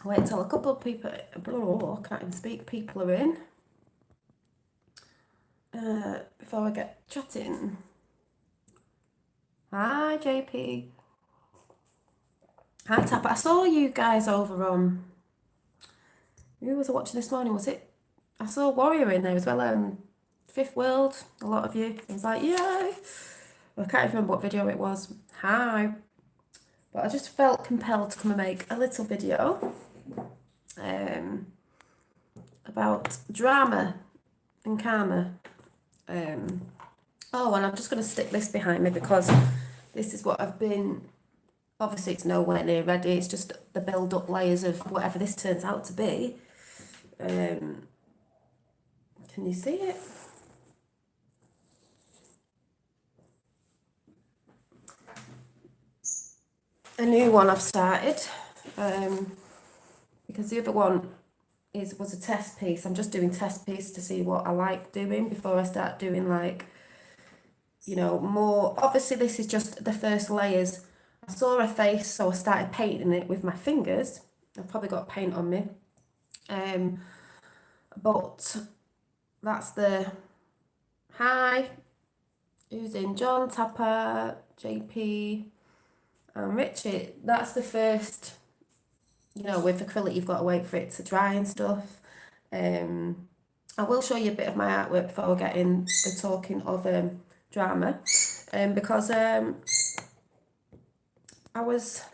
I'll wait until a couple of people, I can't even speak, people are in, before I get chatting. Hi JP. Hi Tap. I saw you guys over on, who was I watching this morning? Was it, I saw Warrior in there as well, Fifth World, a lot of you. I was like, yay. I can't even remember what video it was. Hi. But I just felt compelled to come and make a little video about drama and karma. Oh, and I'm just going to stick this behind me because this is what I've been, obviously it's nowhere near ready, it's just the build-up layers of whatever this turns out to be. Can you see it? A new one I've started, because the other one was a test piece. I'm just doing test piece to see what I like doing before I start doing, like, you know, more. Obviously this is just the first layers. I saw a face, so I started painting it with my fingers. I've probably got paint on me, but that's the, hi, who's in, John, Tapper, JP and Richard. That's the first, you know, with acrylic you've got to wait for it to dry and stuff. I will show you a bit of my artwork before we get in the talking of drama, because I was,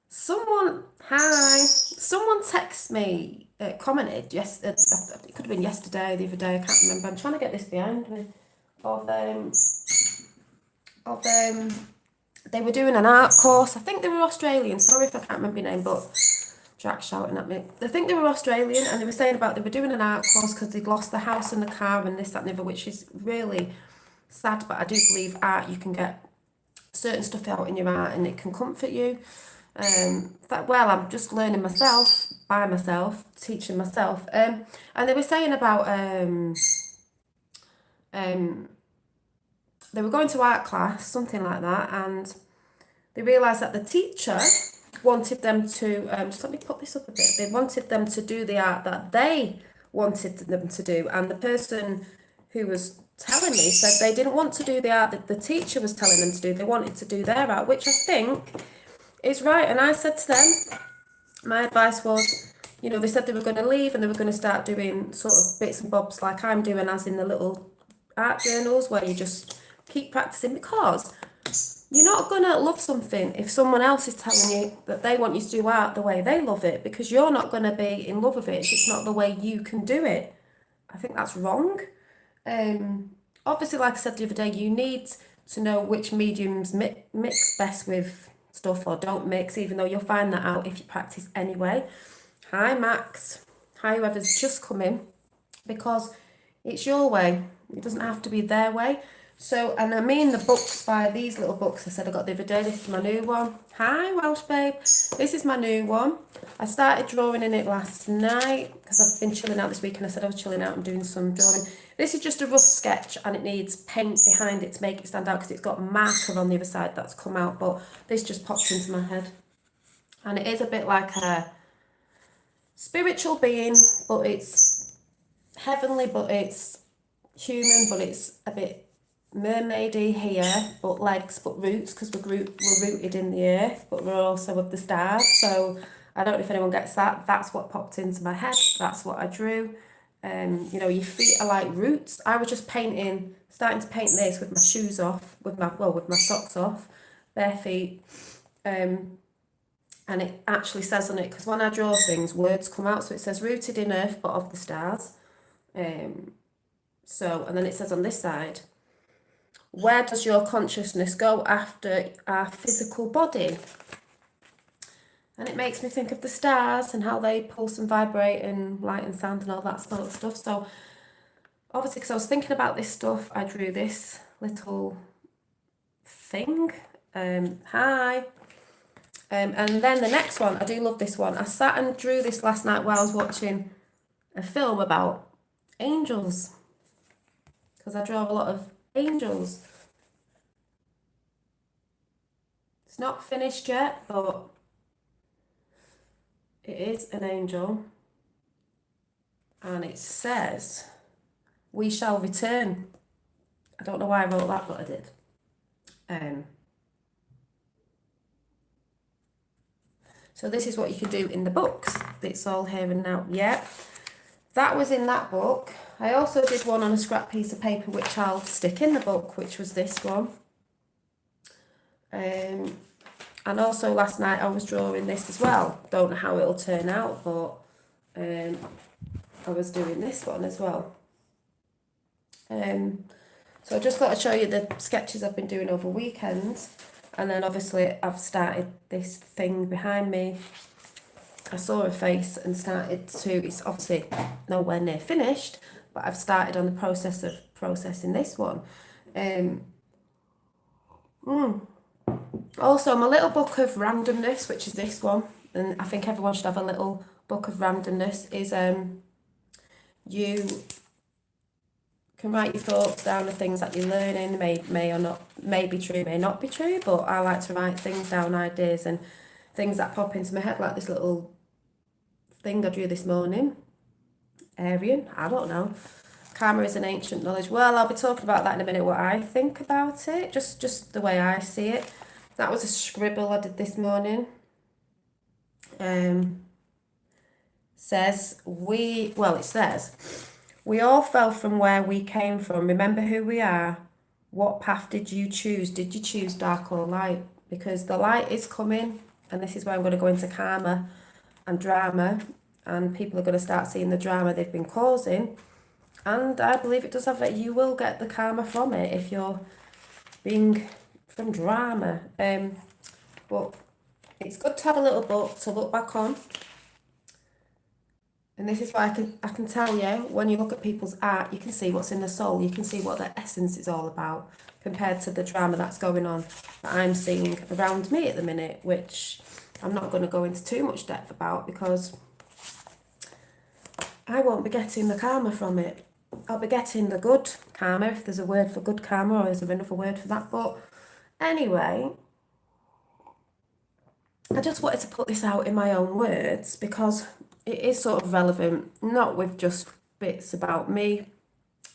someone texted me, commented, yes, it could have been yesterday, the other day, I can't remember, I'm trying to get this behind me, they were doing an art course. I think they were Australian, sorry if I can't remember your name, but Jack's shouting at me. I think they were Australian, and they were saying about they were doing an art course because they'd lost the house and the car and this, that and the other, which is really sad, but I do believe art, you can get certain stuff out in your art and it can comfort you. Well, I'm just learning myself, by myself, teaching myself. And they were saying about, they were going to art class, something like that, and they realised that the teacher wanted them to, just let me put this up a bit, they wanted them to do the art that they wanted them to do, and the person who was telling me said they didn't want to do the art that the teacher was telling them to do, they wanted to do their art, which I think is right. And I said to them, my advice was, you know, they said they were going to leave and they were going to start doing sort of bits and bobs like I'm doing, as in the little art journals where you just keep practicing, because you're not going to love something if someone else is telling you that they want you to do art the way they love it, because you're not going to be in love with it. It's just not the way you can do it. I think that's wrong. Obviously, like I said the other day, you need to know which mediums mix best with stuff or don't mix, even though you'll find that out if you practice anyway. Hi Max, hi whoever's just come in, because it's your way, it doesn't have to be their way. So, and I mean the books, by these little books I said I got the other day, this is my new one. Hi Welsh babe, this is my new one. I started drawing in it last night because I've been chilling out this week, and I said I was chilling out and doing some drawing. This is just a rough sketch and it needs paint behind it to make it stand out because it's got a marker on the other side that's come out, but this just popped into my head. And it is a bit like a spiritual being, but it's heavenly, but it's human, but it's a bit mermaidy here, but legs, but roots, because we're rooted in the earth, but we're also of the stars. So I don't know if anyone gets that. That's what popped into my head. That's what I drew. You know, your feet are like roots. I was just starting to paint this with my shoes off, with my socks off, bare feet. And it actually says on it, because when I draw things, words come out. So it says rooted in earth, but of the stars. So, and then it says on this side, where does your consciousness go after our physical body? And it makes me think of the stars and how they pulse and vibrate and light and sound and all that sort of stuff. So obviously, because I was thinking about this stuff, I drew this little thing. Hi. And then the next one, I do love this one. I sat and drew this last night while I was watching a film about angels, because I draw a lot of angels. It's not finished yet, but It is an angel. And it says, we shall return. I don't know why I wrote that, but I did. So this is what you can do in the books. It's all here and now. Yeah, that was in that book. I also did one on a scrap piece of paper, which I'll stick in the book, which was this one. And also last night I was drawing this as well. Don't know how it'll turn out, but I was doing this one as well. So I just thought I'd show you the sketches I've been doing over weekends. And then obviously I've started this thing behind me. I saw a face and started to, it's obviously nowhere near finished, but I've started on the process of processing this one. Also, my little book of randomness, which is this one, and I think everyone should have a little book of randomness, is you can write your thoughts down of things that you're learning, may or not, may be true, may not be true, but I like to write things down, ideas and things that pop into my head, like this little thing I drew this morning. Aryan, I don't know. Karma is an ancient knowledge. Well, I'll be talking about that in a minute, what I think about it, just the way I see it. That was a scribble I did this morning. Says, it says, we all fell from where we came from. Remember who we are. What path did you choose? Did you choose dark or light? Because the light is coming, and this is where I'm going to go into karma and drama, and people are going to start seeing the drama they've been causing. And I believe it does have that you will get the karma from it if you're being from drama. But it's good to have a little book to look back on. And this is why I can tell you, when you look at people's art, you can see what's in the soul. You can see what their essence is all about compared to the drama that's going on that I'm seeing around me at the minute, which I'm not going to go into too much depth about because I won't be getting the karma from it. I'll be getting the good karma, if there's a word for good karma, or is there another word for that? But anyway, I just wanted to put this out in my own words because it is sort of relevant, not with just bits about me,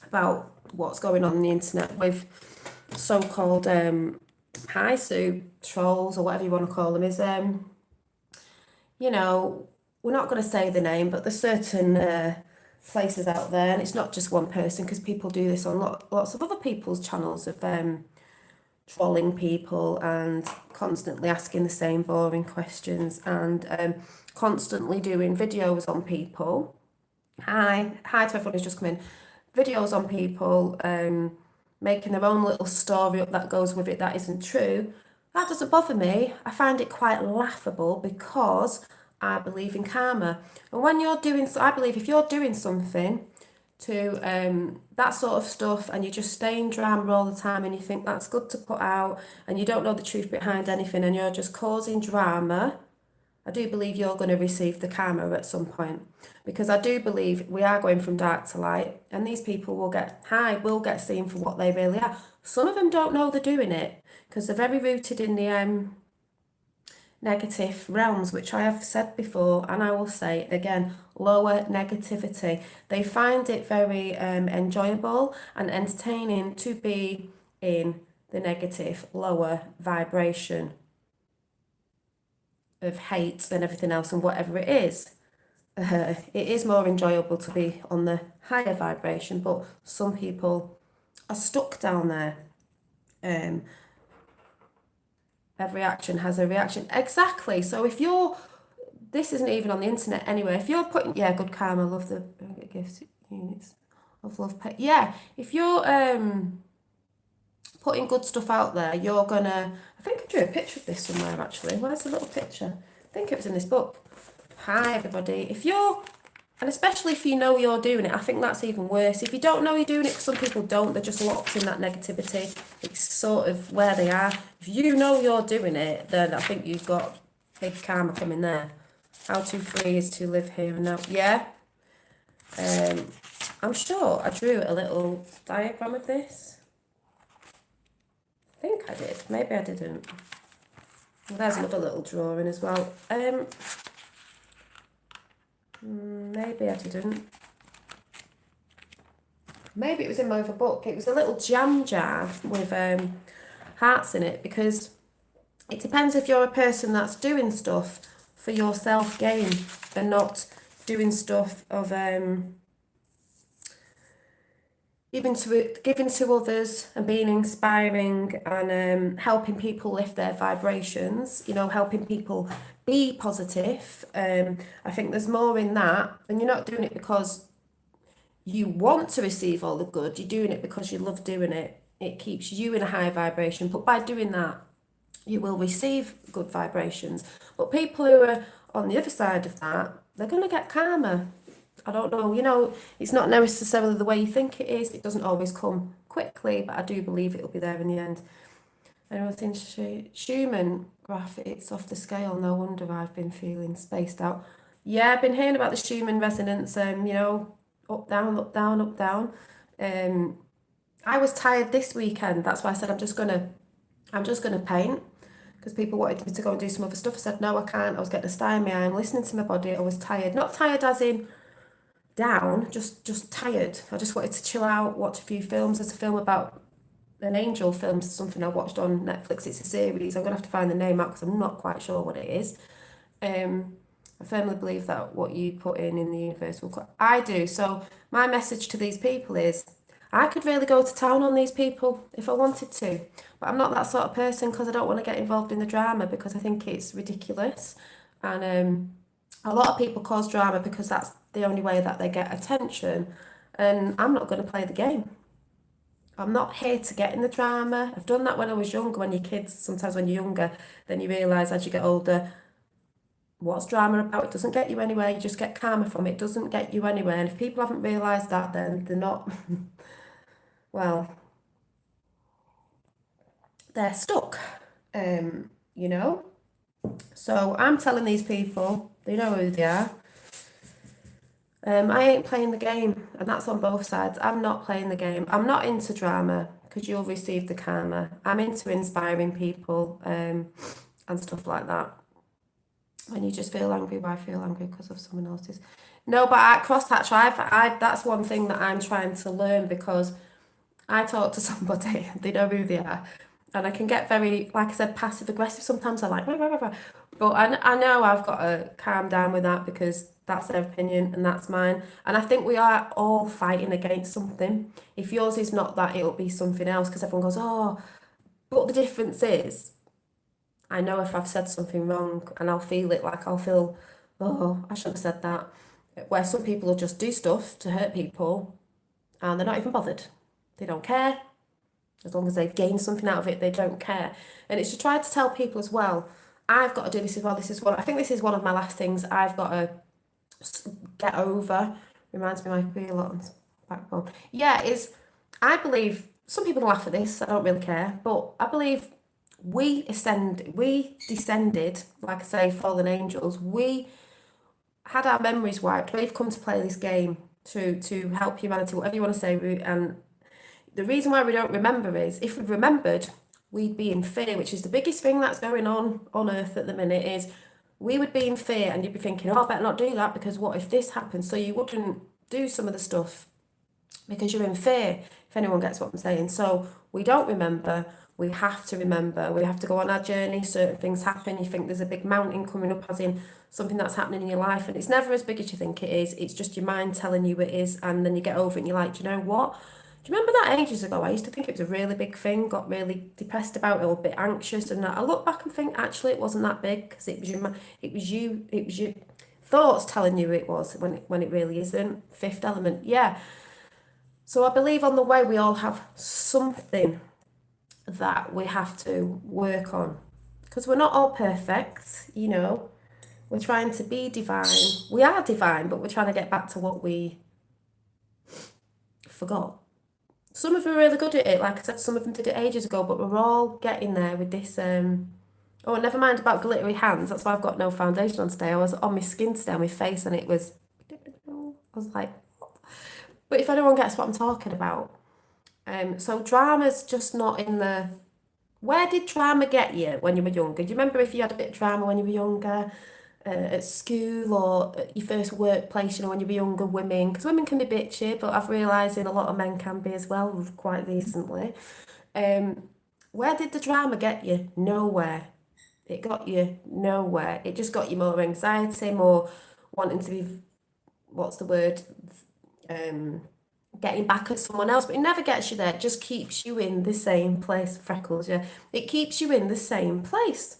about what's going on the internet with so-called hi Sue trolls or whatever you want to call them, is you know, we're not going to say the name, but there's certain places out there, and it's not just one person, because people do this on lots of other people's channels of trolling people and constantly asking the same boring questions and constantly doing videos on people. Hi to everyone who's just come in. Videos on people, making their own little story up that goes with it that isn't true. That doesn't bother me. I find it quite laughable because I believe in karma. And when you're doing, I believe if you're doing something to that sort of stuff and you just stay in drama all the time and you think that's good to put out and you don't know the truth behind anything and you're just causing drama, I do believe you're going to receive the karma at some point, because I do believe we are going from dark to light, and these people will get seen for what they really are. Some of them don't know they're doing it because they're very rooted in the negative realms, which I have said before, and I will say again, lower negativity. They find it very enjoyable and entertaining to be in the negative, lower vibration of hate and everything else and whatever it is. It is more enjoyable to be on the higher vibration, but some people are stuck down there. Every action has a reaction. Exactly. So if you're, this isn't even on the internet anyway, if you're putting, yeah, good karma, love the gifts, units of love, pay. Yeah, if you're putting good stuff out there, you're gonna, I think I drew a picture of this somewhere actually. Where's the little picture? I think it was in this book. Hi everybody. If you're, and especially if you know you're doing it, I think that's even worse. If you don't know you're doing it, because some people don't, they're just locked in that negativity. It's sort of where they are. If you know you're doing it, then I think you've got big karma coming there. How to free is to live here and now. Yeah. I'm sure I drew a little diagram of this. I think I did. Maybe I didn't. There's another little drawing as well. Maybe I didn't. Maybe it was in my other book. It was a little jam jar with hearts in it, because it depends if you're a person that's doing stuff for your self gain and not doing stuff of giving to others and being inspiring and helping people lift their vibrations, helping people be positive. I think there's more in that, and you're not doing it because you want to receive all the good, you're doing it because you love doing it. It keeps you in a high vibration, but by doing that, you will receive good vibrations. But people who are on the other side of that, they're going to get karma. I don't know, it's not necessarily the way you think it is. It doesn't always come quickly, but I do believe it'll be there in the end. Anyone think Schumann graph, it's off the scale. No wonder I've been feeling spaced out. Yeah, I've been hearing about the Schumann resonance, up, down, up, down, up, down. I was tired this weekend. That's why I said I'm just gonna paint, because people wanted me to go and do some other stuff. I said no, I can't. I was getting a stymie. I'm listening to my body. I was tired. Not tired as in down, just tired. I just wanted to chill out, watch a few films. There's a film about an angel film, something I watched on Netflix. It's a series. I'm gonna have to find the name out because I'm not quite sure what it is. I firmly believe that what you put in the universe will come. I do. So my message to these people is, I could really go to town on these people if I wanted to, but I'm not that sort of person, because I don't want to get involved in the drama, because I think it's ridiculous. And a lot of people cause drama because that's the only way that they get attention. And I'm not going to play the game. I'm not here to get in the drama. I've done that when I was younger. When you're kids, sometimes when you're younger, then you realise as you get older, what's drama about? It doesn't get you anywhere. You just get karma from it. It doesn't get you anywhere. And if people haven't realised that, then they're not, well, they're stuck, you know? So I'm telling these people, they know who they are. I ain't playing the game, and that's on both sides. I'm not playing the game. I'm not into drama, because you'll receive the karma. I'm into inspiring people and stuff like that. When you just feel angry, why feel angry because of someone else's? No, but at Crosshatch, that's one thing that I'm trying to learn, because I talk to somebody, they know who they are, and I can get very, like I said, passive aggressive. Sometimes I like, rah, rah, rah, rah. But I know I've got to calm down with that, because that's their opinion and that's mine. And I think we are all fighting against something. If yours is not that, it'll be something else, because everyone goes, oh, but the difference is, I know if I've said something wrong, and I'll feel it, like I'll feel, oh, I shouldn't have said that. Where some people will just do stuff to hurt people and they're not even bothered. They don't care. As long as they've gained something out of it, they don't care. And it's to try to tell people as well, I've got to do this as well. I think this is one of my last things I've got to get over. Reminds me of my Pilates backbone. Yeah, I believe, some people laugh at this, I don't really care, but I believe we descended, like I say, fallen angels. We had our memories wiped. We've come to play this game to help humanity, whatever you want to say. And the reason why we don't remember is, if we remembered, we'd be in fear, which is the biggest thing that's going on Earth at the minute. Is we would be in fear, and you'd be thinking, oh, I better not do that, because what if this happens? So you wouldn't do some of the stuff because you're in fear, if anyone gets what I'm saying. So we don't remember. We have to remember. We have to go on our journey. Certain things happen. You think there's a big mountain coming up, as in something that's happening in your life, and it's never as big as you think it is. It's just your mind telling you it is, and then you get over it and you're like, do you know what? Do you remember that ages ago? I used to think it was a really big thing, got really depressed about it, or a bit anxious, and I look back and think, actually, it wasn't that big, because it was your thoughts telling you it was, when it really isn't. Fifth element, yeah. So I believe on the way we all have something that we have to work on, because we're not all perfect, We're trying to be divine. We are divine, but we're trying to get back to what we forgot. Some of them are really good at it. Like I said, some of them did it ages ago, but we're all getting there with this. Oh, never mind about glittery hands. That's why I've got no foundation on today. I was on my skin today, on my face, and it was, I was like, but if anyone gets what I'm talking about. So drama's just not in the, where did drama get you when you were younger? Do you remember if you had a bit of drama when you were younger? at school or at your first workplace, when you were younger, women, because women can be bitchy, but I've realised a lot of men can be as well quite recently. Um, where did the drama get you? Nowhere. It got you nowhere. It just got you more anxiety, more wanting to be, what's the word? Um, Getting back at someone else, but it never gets you there. It just keeps you in the same place. Freckles, yeah. It keeps you in the same place.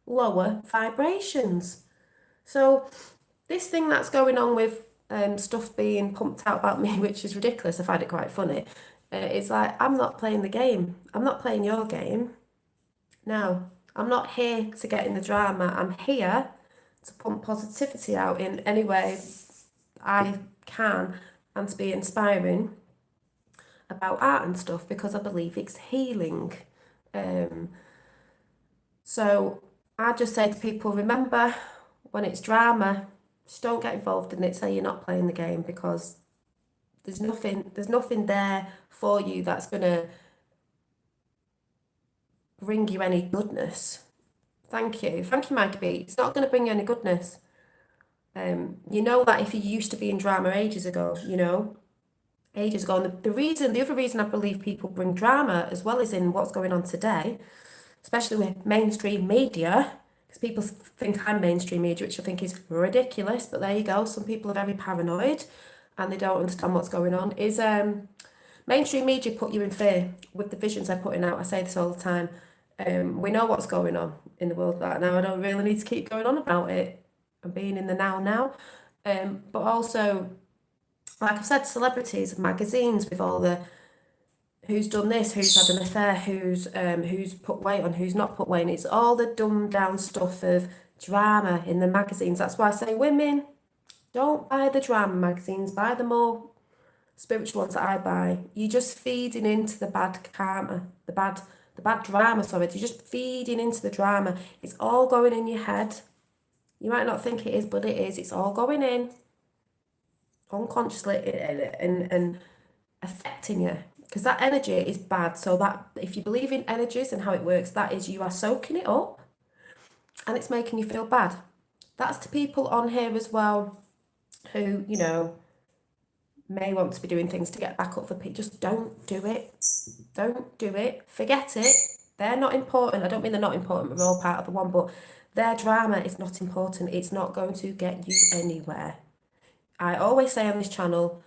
Lower vibrations. So this thing that's going on with stuff being pumped out about me, which is ridiculous, I find it quite funny. It's like, I'm not playing the game. I'm not playing your game. No, I'm not here to get in the drama. I'm here to pump positivity out in any way I can and to be inspiring about art and stuff because I believe it's healing. Um, so I just say to people, remember when it's drama, just don't get involved in it. Say you're not playing the game because there's nothing there for you that's gonna bring you any goodness. Thank you, Mike B. It's not gonna bring you any goodness. You know that if you used to be in drama ages ago, ages ago. And the other reason I believe people bring drama as well as in what's going on today, especially with mainstream media, because people think I'm mainstream media, which I think is ridiculous, but there you go. Some people are very paranoid and they don't understand what's going on. Is mainstream media put you in fear with the visions they're putting out. I say this all the time. We know what's going on in the world right now. I don't really need to keep going on about it. I'm being in the now. But also, like I've said, celebrities, magazines with all the who's done this, who's had an affair, who's put weight on, who's not put weight on. It's all the dumbed down stuff of drama in the magazines. That's why I say women, don't buy the drama magazines, buy the more spiritual ones that I buy. You're just feeding into the bad karma, the bad drama, sorry. You're just feeding into the drama. It's all going in your head. You might not think it is, but it is. It's all going in unconsciously and affecting you because that energy is bad. So that if you believe in energies and how it works, that is you are soaking it up and it's making you feel bad. That's to people on here as well who may want to be doing things to get back up for people. Just don't do it. Don't do it. Forget it. They're not important. I don't mean they're not important. We're all part of the one, but their drama is not important. It's not going to get you anywhere. I always say on this channel,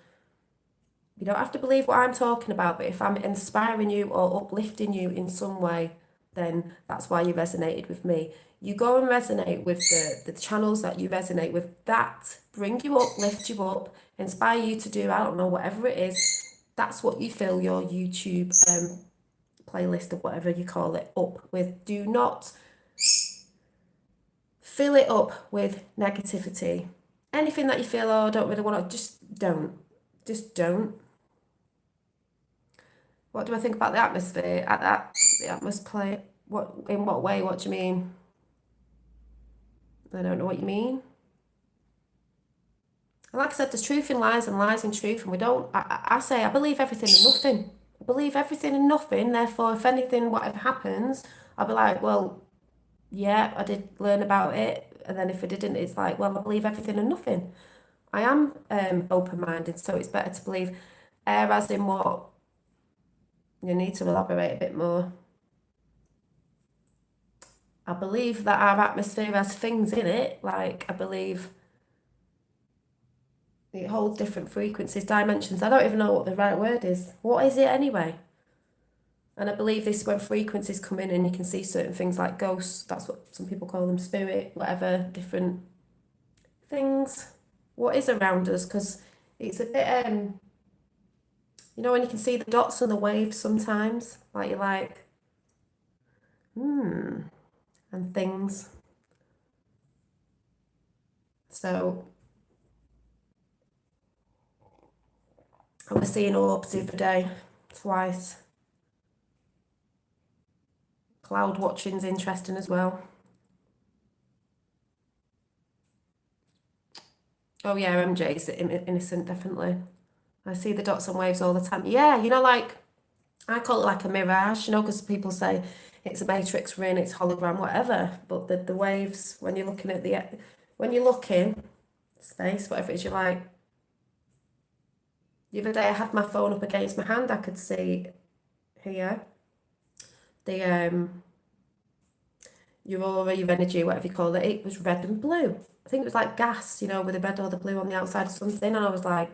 you don't have to believe what I'm talking about, but if I'm inspiring you or uplifting you in some way, then that's why you resonated with me. You go and resonate with the channels that you resonate with, that bring you up, lift you up, inspire you to do, I don't know, whatever it is. That's what you fill your YouTube playlist or whatever you call it up with. Do not fill it up with negativity. Anything that you feel, oh, I don't really want to, just don't. Just don't. What do I think about the atmosphere? The atmosphere. In what way? What do you mean? I don't know what you mean. And like I said, there's truth in lies and lies in truth, and we don't. I say I believe everything and nothing. I believe everything and nothing. Therefore, if anything, whatever happens, I'll be like, well, yeah, I did learn about it, and then if I didn't, it's like, well, I believe everything and nothing. I am open-minded, so it's better to believe. As in what? You need to elaborate a bit more. I believe that our atmosphere has things in it, like I believe it holds different frequencies, dimensions. I don't even know what the right word is. What is it anyway? And I believe this when frequencies come in and you can see certain things like ghosts, that's what some people call them, spirit, whatever, different things. What is around us? Because it's a bit, when you can see the dots and the waves sometimes, like you're like, and things. So I was seeing orbs the other day, twice. Cloud watching's interesting as well. Oh yeah, MJ's innocent, definitely. I see the dots and waves all the time. Yeah, like, I call it like a mirage, because people say it's a matrix ring, it's hologram, whatever. But the waves, when you're looking at when you look in space, whatever it is you like. The other day I had my phone up against my hand, I could see here the your aura, your energy, whatever you call it, it was red and blue. I think it was like gas, with the red or the blue on the outside of something, and I was like,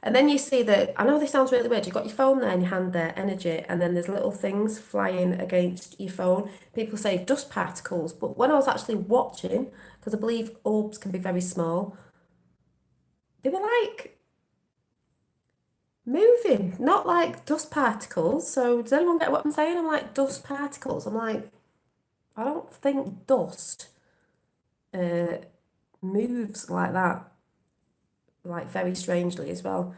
and then you see that, I know this sounds really weird, you've got your phone there in your hand there, energy, and then there's little things flying against your phone. People say dust particles, but when I was actually watching, because I believe orbs can be very small, they were like moving, not like dust particles. So does anyone get what I'm saying? I'm like, dust particles. I'm like, I don't think dust moves like that, like very strangely as well.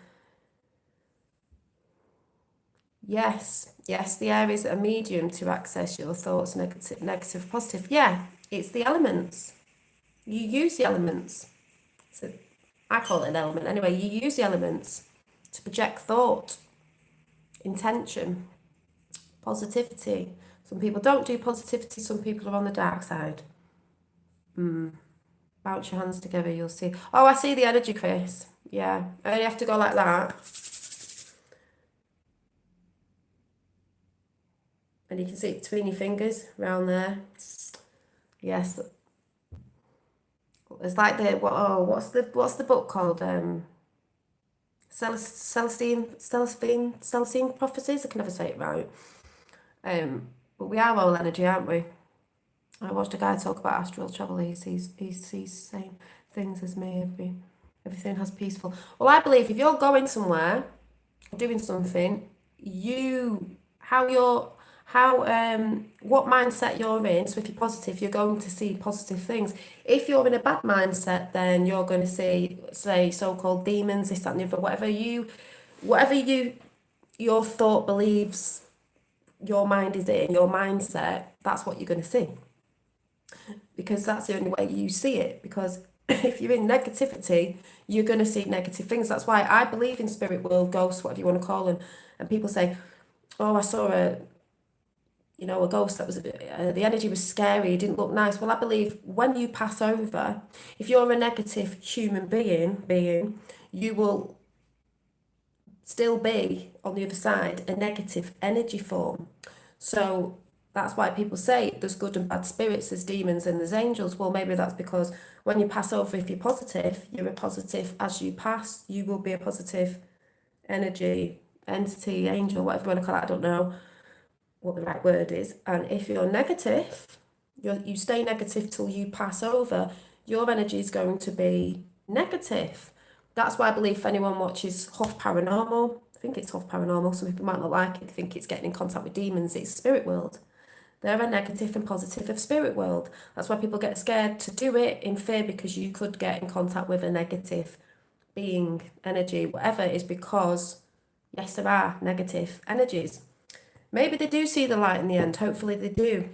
Yes, the air is a medium to access your thoughts, negative, positive. Yeah, it's the elements. You use the elements. So I call it an element anyway. You use the elements to project thought, intention, positivity. Some people don't do positivity, some people are on the dark side. Bounce your hands together, you'll see. Oh, I see the energy, Chris. Yeah, I only have to go like that. And you can see it between your fingers, around there. Yes. It's like what's the book called? Celestine Prophecies. I can never say it right. But we are all energy, aren't we? I watched a guy talk about astral travel. He sees the same things as me. Everything has peaceful. Well, I believe if you're going somewhere, doing something, what mindset you're in. So if you're positive, you're going to see positive things. If you're in a bad mindset, then you're going to see, say, so-called demons, this, that, and the other, whatever your thought believes, your mind is in, your mindset, that's what you're going to see. Because that's the only way you see it. Because if you're in negativity, you're going to see negative things. That's why I believe in spirit world, ghosts, whatever you want to call them. And people say, oh, I saw a ghost that was, the energy was scary, it didn't look nice. Well, I believe when you pass over, if you're a negative human being, you will still be on the other side a negative energy form. So that's why people say there's good and bad spirits, there's demons and there's angels. Well, maybe that's because when you pass over, if you're positive, you're a positive. As you pass, you will be a positive energy, entity, angel, whatever you want to call it. I don't know what the right word is. And if you're negative, you stay negative till you pass over, your energy is going to be negative. That's why I believe if anyone watches Huff Paranormal, I think it's Huff Paranormal, some people might not like it, think it's getting in contact with demons, it's spirit world. They're a negative and positive of spirit world. That's why people get scared to do it in fear, because you could get in contact with a negative being, energy, whatever, is because, yes, there are negative energies. Maybe they do see the light in the end. Hopefully they do.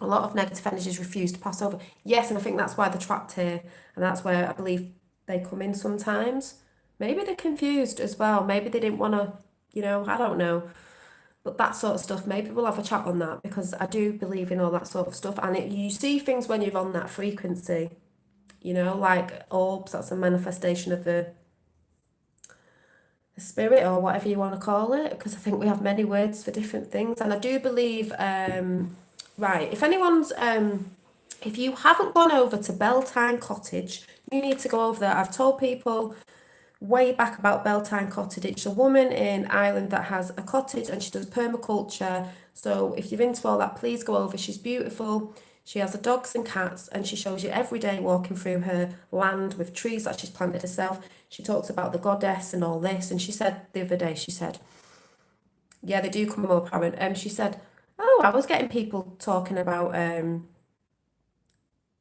A lot of negative energies refuse to pass over. Yes, and I think that's why they're trapped here. And that's where I believe they come in sometimes. Maybe they're confused as well. Maybe they didn't want to, I don't know. But that sort of stuff, maybe we'll have a chat on that, because I do believe in all that sort of stuff. And you see things when you're on that frequency, like orbs, that's a manifestation of the spirit, or whatever you want to call it, because I think we have many words for different things. And I do believe, right, if you haven't gone over to Beltane Cottage, you need to go over there. I've told people way back about Beltane Cottage. It's a woman in Ireland that has a cottage and she does permaculture. So if you're into all that, please go over. She's beautiful. She has the dogs and cats, and she shows you every day walking through her land with trees that she's planted herself. She talks about the goddess and all this. And she said the other day, yeah, they do come more apparent. She said, oh, I was getting people talking about,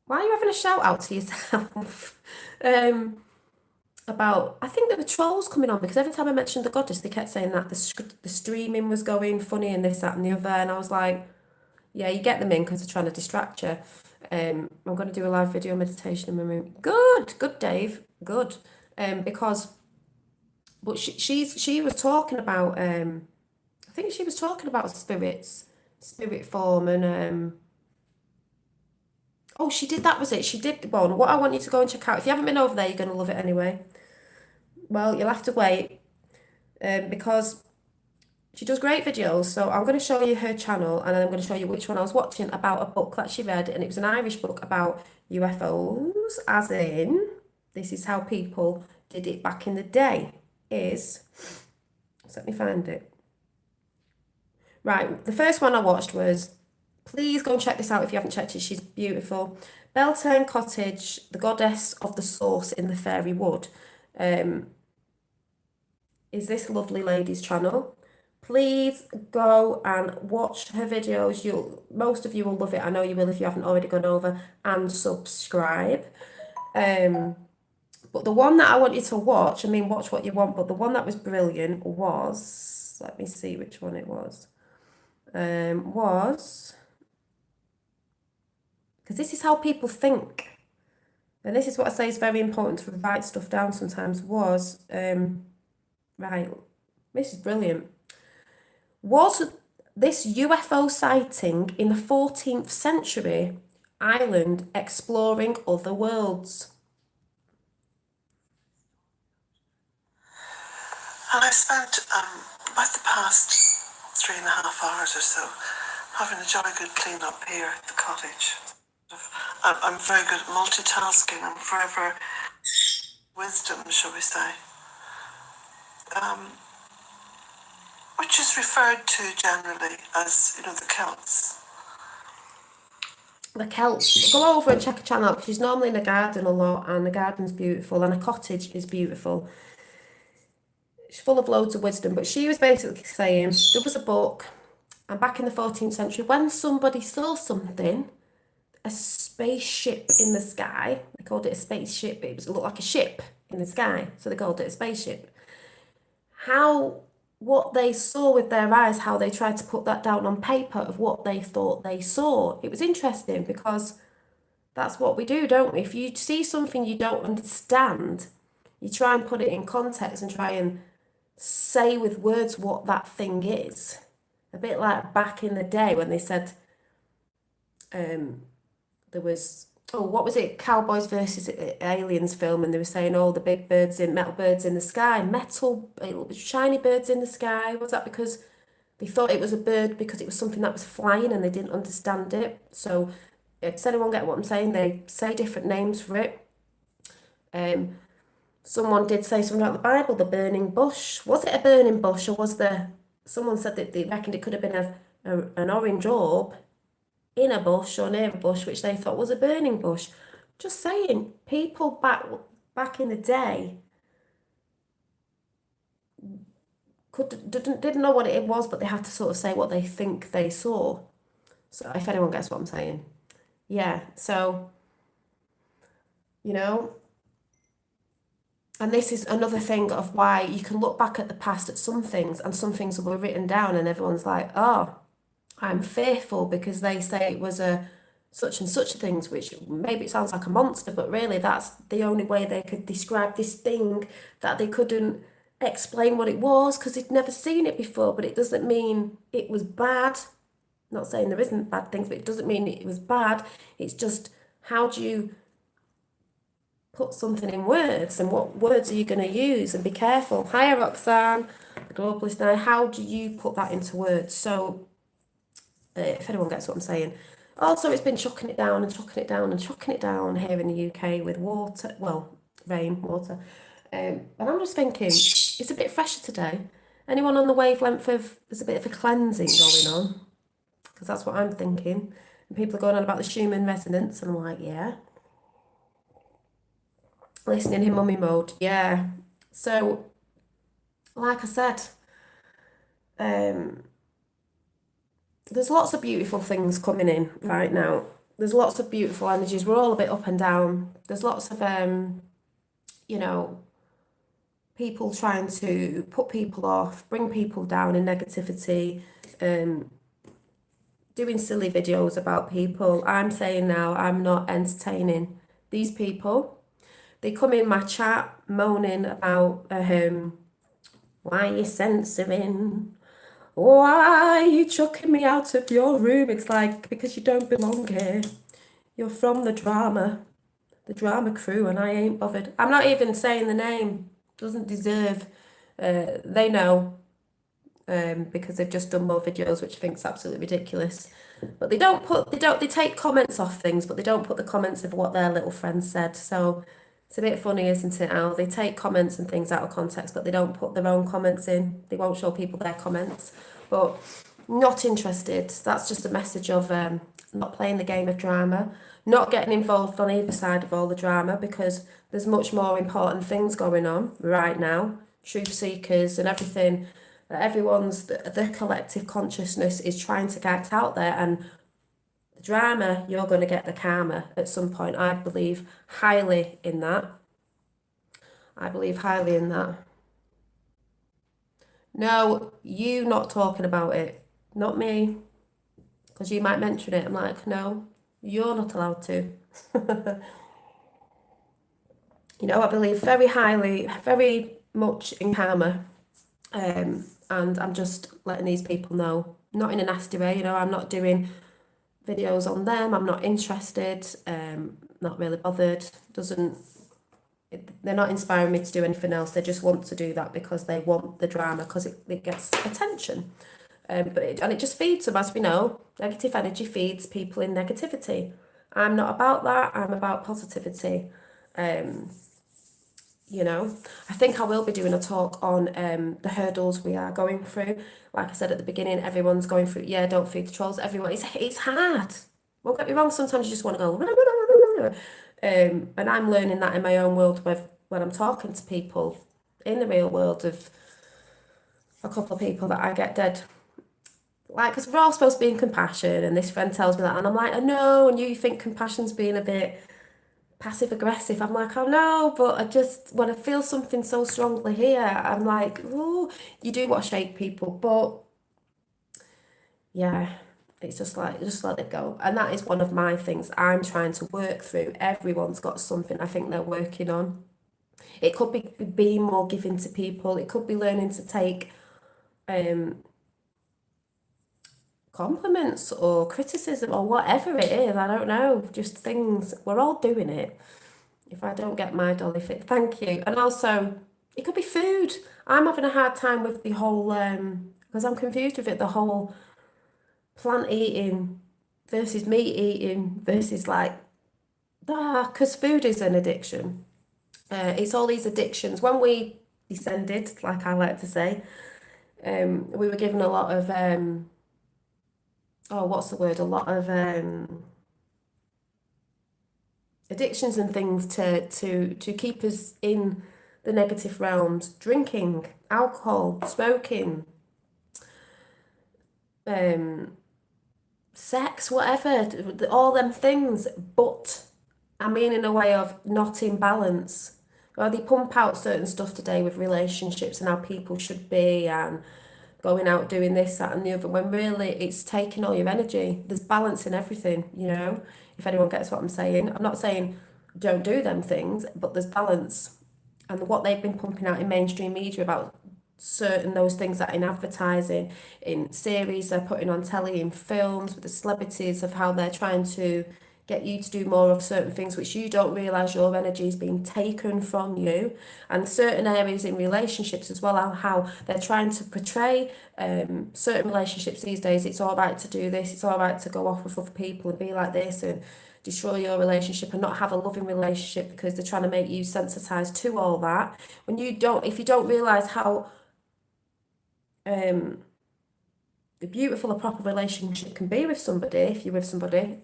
why are you having a shout out to yourself? About, I think there were trolls coming on, because every time I mentioned the goddess, they kept saying that the streaming was going funny and this, that, and the other. And I was like, yeah, you get them in because they're trying to distract you. I'm going to do a live video meditation in my room. Good, Dave. Good. But she was talking about, I think she was talking about spirits, spirit form, and Oh, she did, that was it. She did one. What I want you to go and check out. If you haven't been over there, you're going to love it anyway. Well, you'll have to wait because she does great videos. So I'm going to show you her channel and then I'm going to show you which one I was watching about a book that she read. And it was an Irish book about UFOs, as in, this is how people did it back in the day. Let me find it. Right, the first one I watched was, please go and check this out if you haven't checked it. She's beautiful. Beltane Cottage, the goddess of the source in the fairy wood. Is this lovely lady's channel. Please go and watch her videos. Most of you will love it. I know you will if you haven't already gone over, and subscribe. But the one that I want you to watch, I mean, watch what you want, but the one that was brilliant was, let me see which one it was. Because this is how people think. And this is what I say is very important to write stuff down sometimes, right, this is brilliant. Was this UFO sighting in the 14th century Ireland exploring other worlds? And I spent about the past 3.5 hours or so having a jolly good clean up here at the cottage. I'm very good at multitasking. I'm forever wisdom, shall we say, which is referred to generally as, the Celts. The Celts. Go over and check her channel out. She's normally in the garden a lot, and the garden's beautiful, and the cottage is beautiful. She's full of loads of wisdom, but she was basically saying there was a book, and back in the 14th century, when somebody saw something, a spaceship in the sky, they called it a spaceship, it looked like a ship in the sky, so they called it a spaceship. What they saw with their eyes, how they tried to put that down on paper of what they thought they saw. It was interesting because that's what we do, don't we? If you see something you don't understand, you try and put it in context and try and say with words what that thing is. A bit like back in the day when they said there was, what was it? Cowboys versus Aliens film, and they were saying, the big metal birds in the sky, shiny birds in the sky. Was that because they thought it was a bird because it was something that was flying and they didn't understand it? So, does anyone get what I'm saying? They say different names for it. Someone did say something about the Bible, the burning bush. Was it a burning bush, or was someone said that they reckoned it could have been an orange orb in a bush or near a bush, which they thought was a burning bush. Just saying, people back in the day didn't know what it was, but they had to sort of say what they think they saw. So if anyone gets what I'm saying. Yeah, so, and this is another thing of why you can look back at the past at some things, and some things will be written down and everyone's like, oh, I'm fearful because they say it was a such and such things, which maybe it sounds like a monster, but really that's the only way they could describe this thing, that they couldn't explain what it was because they'd never seen it before. But it doesn't mean it was bad. I'm not saying there isn't bad things, but it doesn't mean it was bad. It's just, how do you put something in words, and what words are you going to use? And be careful. Hi, Roxanne, the globalist now. How do you put that into words? So if anyone gets what I'm saying. Also, it's been chucking it down and chucking it down and chucking it down here in the UK with rain, water. And I'm just thinking, it's a bit fresher today. Anyone on the wavelength of, there's a bit of a cleansing going on? Because that's what I'm thinking. And people are going on about the Schumann resonance, and I'm like, yeah. Listening in mummy mode, yeah. So, like I said, there's lots of beautiful things coming in right now. There's lots of beautiful energies. We're all a bit up and down. There's lots of, people trying to put people off, bring people down in negativity, doing silly videos about people. I'm saying now, I'm not entertaining these people. They come in my chat moaning about, why are you censoring? Why are you chucking me out of your room? It's like, because you don't belong here. You're from the drama crew, and I ain't bothered. I'm not even saying the name. Doesn't deserve. They know, because they've just done more videos, which I think is absolutely ridiculous. But they take comments off things, but they don't put the comments of what their little friend said. So it's a bit funny, isn't it, Al? They take comments and things out of context, but they don't put their own comments in. They won't show people their comments. But not interested. That's just a message of not playing the game of drama, not getting involved on either side of all the drama, because there's much more important things going on right now. Truth seekers and everything. The collective consciousness is trying to get out there, and the drama, you're going to get the karma at some point. I believe highly in that. No, you not talking about it, not me, because you might mention it. I'm like, no, you're not allowed to. I believe very highly, very much in karma. And I'm just letting these people know, not in a nasty way, I'm not doing videos on them. I'm not interested, not really bothered. They're not inspiring me to do anything else. They just want to do that because they want the drama, because it gets attention. And it just feeds them, as we know. Negative energy feeds people in negativity. I'm not about that. I'm about positivity. I think I will be doing a talk on the hurdles we are going through. Like I said at the beginning, everyone's going through, don't feed the trolls. Everyone, it's hard. Won't get me wrong, sometimes you just want to go, and I'm learning that in my own world when I'm talking to people in the real world, of a couple of people that I get dead. Like, because we're all supposed to be in compassion, and this friend tells me that, and I'm like, I know, and you think compassion's being a bit passive aggressive. I'm like, oh no, but when I feel something so strongly here, I'm like, oh, you do want to shake people, but yeah, it's just like, just let it go. And that is one of my things I'm trying to work through. Everyone's got something I think they're working on. It could be being more giving to people. It could be learning to take compliments or criticism or whatever it is. I don't know, just things. We're all doing it. If I don't get my dolly fit, thank you. And also, it could be food. I'm having a hard time with the whole, because I'm confused with it, the whole plant eating versus meat eating versus because food is an addiction. It's all these addictions. When we descended, like I like to say, we were given a lot of, what's the word? A lot of addictions and things to keep us in the negative realms. Drinking, alcohol, smoking, sex, whatever, all them things. But I mean in a way of not in balance. Well, they pump out certain stuff today with relationships and how people should be, and going out doing this, that and the other, when really it's taking all your energy. There's balance in everything, if anyone gets what I'm saying. I'm not saying don't do them things, but there's balance. And what they've been pumping out in mainstream media about certain those things, that in advertising, in series they're putting on telly, in films with the celebrities, of how they're trying to get you to do more of certain things, which you don't realise your energy is being taken from you. And certain areas in relationships as well, how they're trying to portray certain relationships these days. It's all right to do this, it's all right to go off with other people and be like this and destroy your relationship and not have a loving relationship, because they're trying to make you sensitized to all that. If you don't realise how beautiful a proper relationship can be with somebody, if you're with somebody,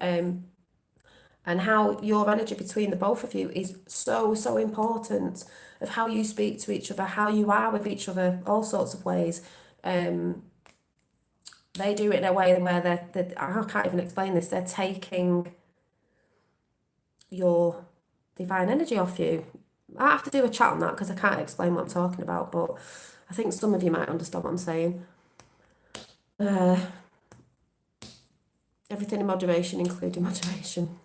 and how your energy between the both of you is so, so important, of how you speak to each other, how you are with each other, all sorts of ways. They do it in a way where I can't even explain this, they're taking your divine energy off you. I have to do a chat on that because I can't explain what I'm talking about, but I think some of you might understand what I'm saying. Everything in moderation, including moderation.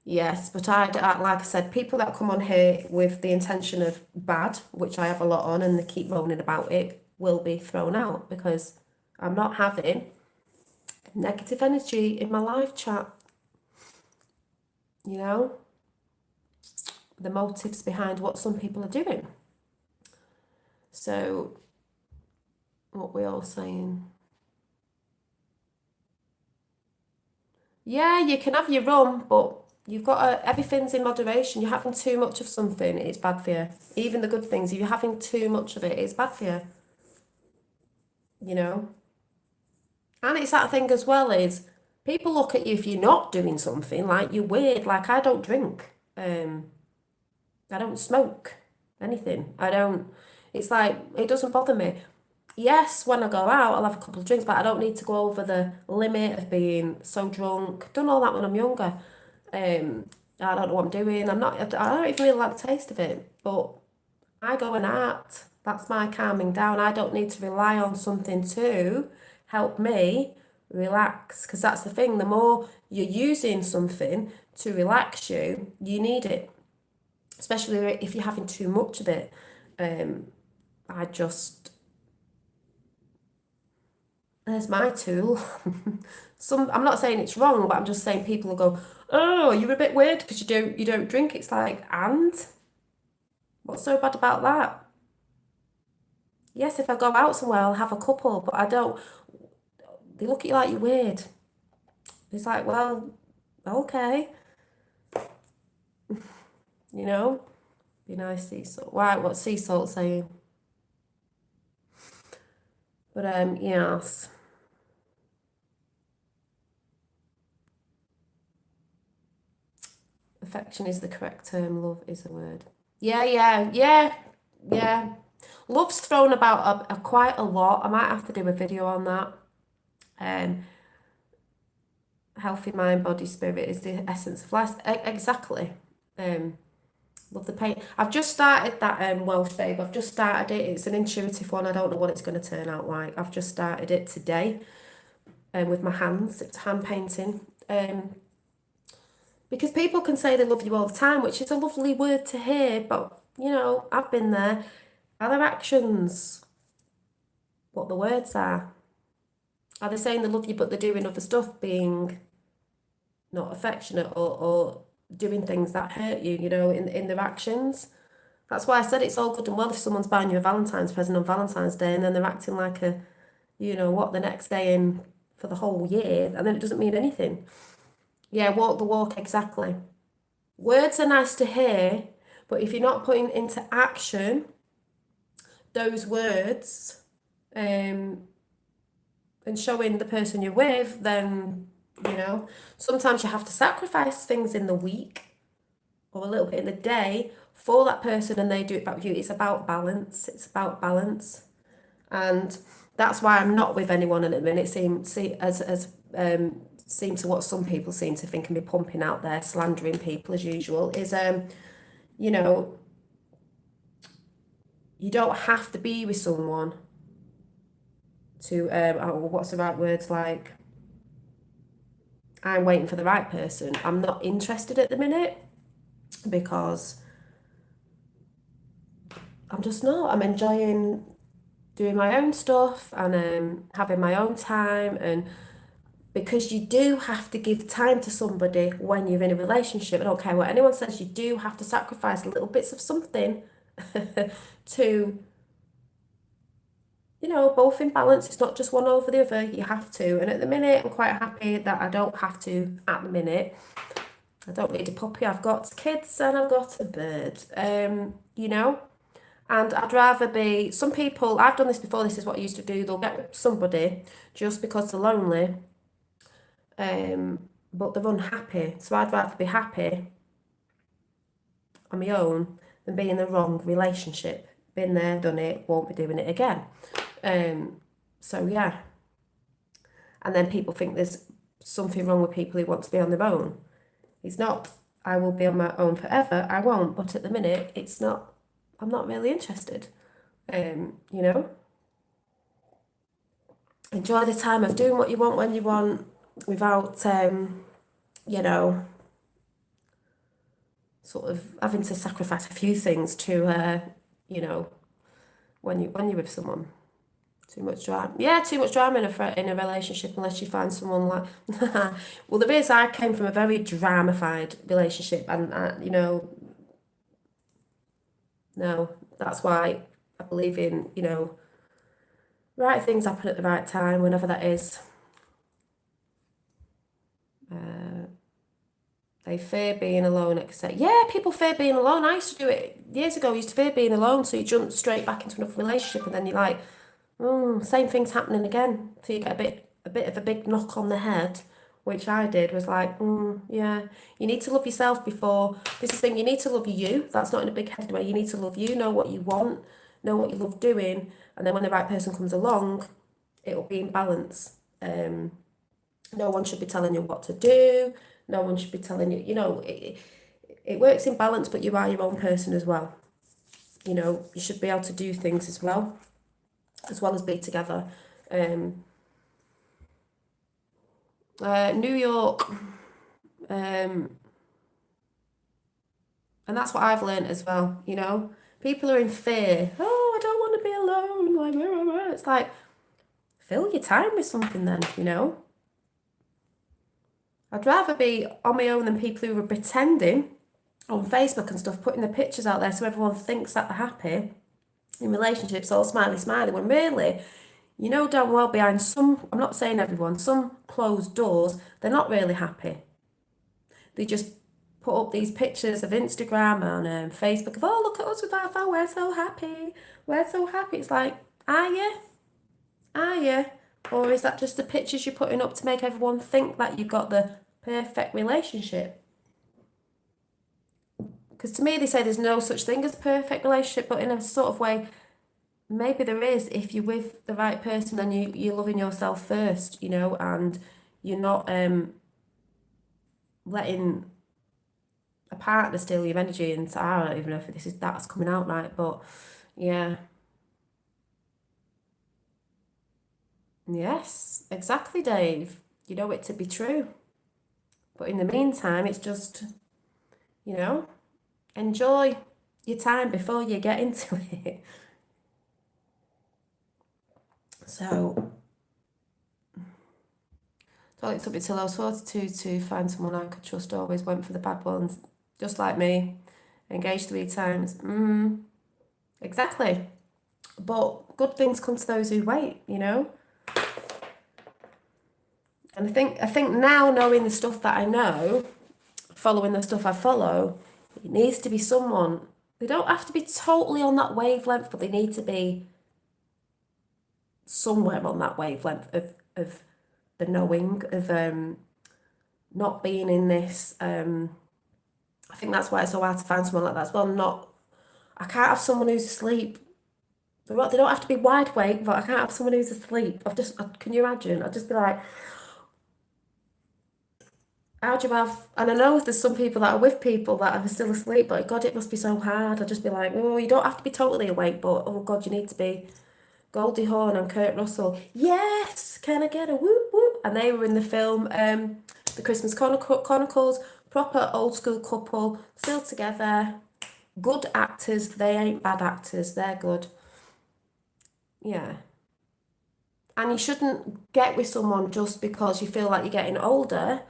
Yes, but I, like I said, people that come on here with the intention of bad, which I have a lot on, and they keep moaning about it, will be thrown out, because I'm not having negative energy in my live chat. you know, the motives behind what some people are doing. So, what we all saying? Yeah, you can have your rum, but you've got to, everything's in moderation. You're having too much of something, it's bad for you. Even the good things, if you're having too much of it, it's bad for you, you know? And it's that thing as well is people look at you if you're not doing something, like you're weird. Like I don't drink. I don't smoke anything. I don't, it's like, it doesn't bother me. Yes, when I go out, I'll have a couple of drinks, but I don't need to go over the limit of being so drunk. Done all that when I'm younger. I don't know what I'm doing. I don't even really like the taste of it, but I go and act. That's my calming down. I don't need to rely on something to help me relax, because that's the thing. The more you're using something to relax you, you need it, especially if you're having too much of it. I just, there's my tool. I'm not saying it's wrong, but I'm just saying people will go, oh, you're a bit weird because you don't drink. It's like, and what's so bad about that? Yes, if I go out somewhere, I'll have a couple, but I don't. They look at you like you're weird. It's like, well, okay, you know, be nice, sea salt. Right, what's sea salt saying? But yes. Affection is the correct term, love is a word. Yeah, yeah, yeah, yeah. Love's thrown about quite a lot. I might have to do a video on that. Um, healthy mind, body, spirit is the essence of life. Exactly. Love the paint. I've just started that Welsh Babe. I've just started it. It's an intuitive one. I don't know what it's going to turn out like. I've just started it today with my hands. It's hand painting. Because people can say they love you all the time, which is a lovely word to hear, but you know, I've been there. Are their actions what the words are? Are they saying they love you but they're doing other stuff, being not affectionate or doing things that hurt you, you know, in their actions? That's why I said it's all good and well if someone's buying you a Valentine's present on Valentine's Day and then they're acting like a, you know what, the next day in for the whole year, and then it doesn't mean anything. Yeah, walk the walk, exactly. Words are nice to hear, but if you're not putting into action those words and showing the person you're with, then, you know, sometimes you have to sacrifice things in the week or a little bit in the day for that person and they do it back with you. It's about balance. It's about balance. And that's why I'm not with anyone at the minute. Seem to what some people seem to think and be pumping out there, slandering people as usual, is you know, you don't have to be with someone to what's the right words, like I'm waiting for the right person. I'm not interested at the minute because I'm just not. I'm enjoying doing my own stuff and having my own time, and because you do have to give time to somebody when you're in a relationship. I don't care what anyone says, you do have to sacrifice little bits of something to, you know, both in balance. It's not just one over the other. You have to. And at the minute, I'm quite happy that I don't have to at the minute. I don't need a puppy. I've got kids and I've got a bird. You know, and I'd rather be, some people, I've done this before, this is what I used to do, they'll get with somebody just because they're lonely, but they're unhappy. So I'd rather be happy on my own than be in the wrong relationship. Been there, done it, won't be doing it again. So yeah. And then people think there's something wrong with people who want to be on their own. It's not, I will be on my own forever. I won't, but at the minute, it's not, I'm not really interested. You know? Enjoy the time of doing what you want when you want without, you know, sort of having to sacrifice a few things to, you know, when you're with someone. Too much drama. Yeah, too much drama in a relationship unless you find someone like. Well, there is. I came from a very dramified relationship, and no, that's why I believe in right things happen at the right time, whenever that is. They fear being alone, etc. Yeah, people fear being alone. I used to do it years ago. I used to fear being alone, so you jump straight back into another relationship, and then you're like, same thing's happening again. So you get a bit of a big knock on the head, which I did. Was like, yeah, you need to love yourself before. This is the thing. You need to love you. That's not in a big headed way. You need to love you. Know what you want. Know what you love doing, and then when the right person comes along, it'll be in balance. No one should be telling you what to do. No one should be telling you, it works in balance, but you are your own person as well. You should be able to do things as well as be together. New York, and that's what I've learned as well, People are in fear. Oh, I don't want to be alone. Like, blah, blah, blah. It's like, fill your time with something then, I'd rather be on my own than people who are pretending on Facebook and stuff, putting their pictures out there so everyone thinks that they're happy in relationships, all smiley, smiley, when really, damn well behind some, I'm not saying everyone, some closed doors, they're not really happy. They just put up these pictures of Instagram and Facebook of, oh, look at us with our phone, we're so happy. We're so happy. It's like, are you? Are you? Or is that just the pictures you're putting up to make everyone think that you've got the perfect relationship? Because to me, they say there's no such thing as perfect relationship, but in a sort of way, maybe there is if you're with the right person and you're loving yourself first, and you're not letting a partner steal your energy. And I don't even know if that's coming out right, but yeah. Yes, exactly, Dave. You know it to be true. But in the meantime, it's just, enjoy your time before you get into it. So, it took me till I was 42 to find someone I could trust. Always went for the bad ones, just like me. Engaged 3 times. Exactly. But good things come to those who wait, And I think now, knowing the stuff that I know, following the stuff I follow, it needs to be someone. They don't have to be totally on that wavelength, but they need to be somewhere on that wavelength of the knowing, of not being in this. I think that's why it's so hard to find someone like that as well. I can't have someone who's asleep. They don't have to be wide awake, but I can't have someone who's asleep. Can you imagine? I'd just be like, how do you have, and I know there's some people that are with people that are still asleep, but God, it must be so hard. I'd just be like, oh, you don't have to be totally awake, but oh God, you need to be. Goldie Hawn and Kurt Russell, yes, can I get a whoop whoop? And they were in the film The Christmas Chronicles, proper old school couple, still together, good actors, they ain't bad actors, they're good. Yeah. And you shouldn't get with someone just because you feel like you're getting older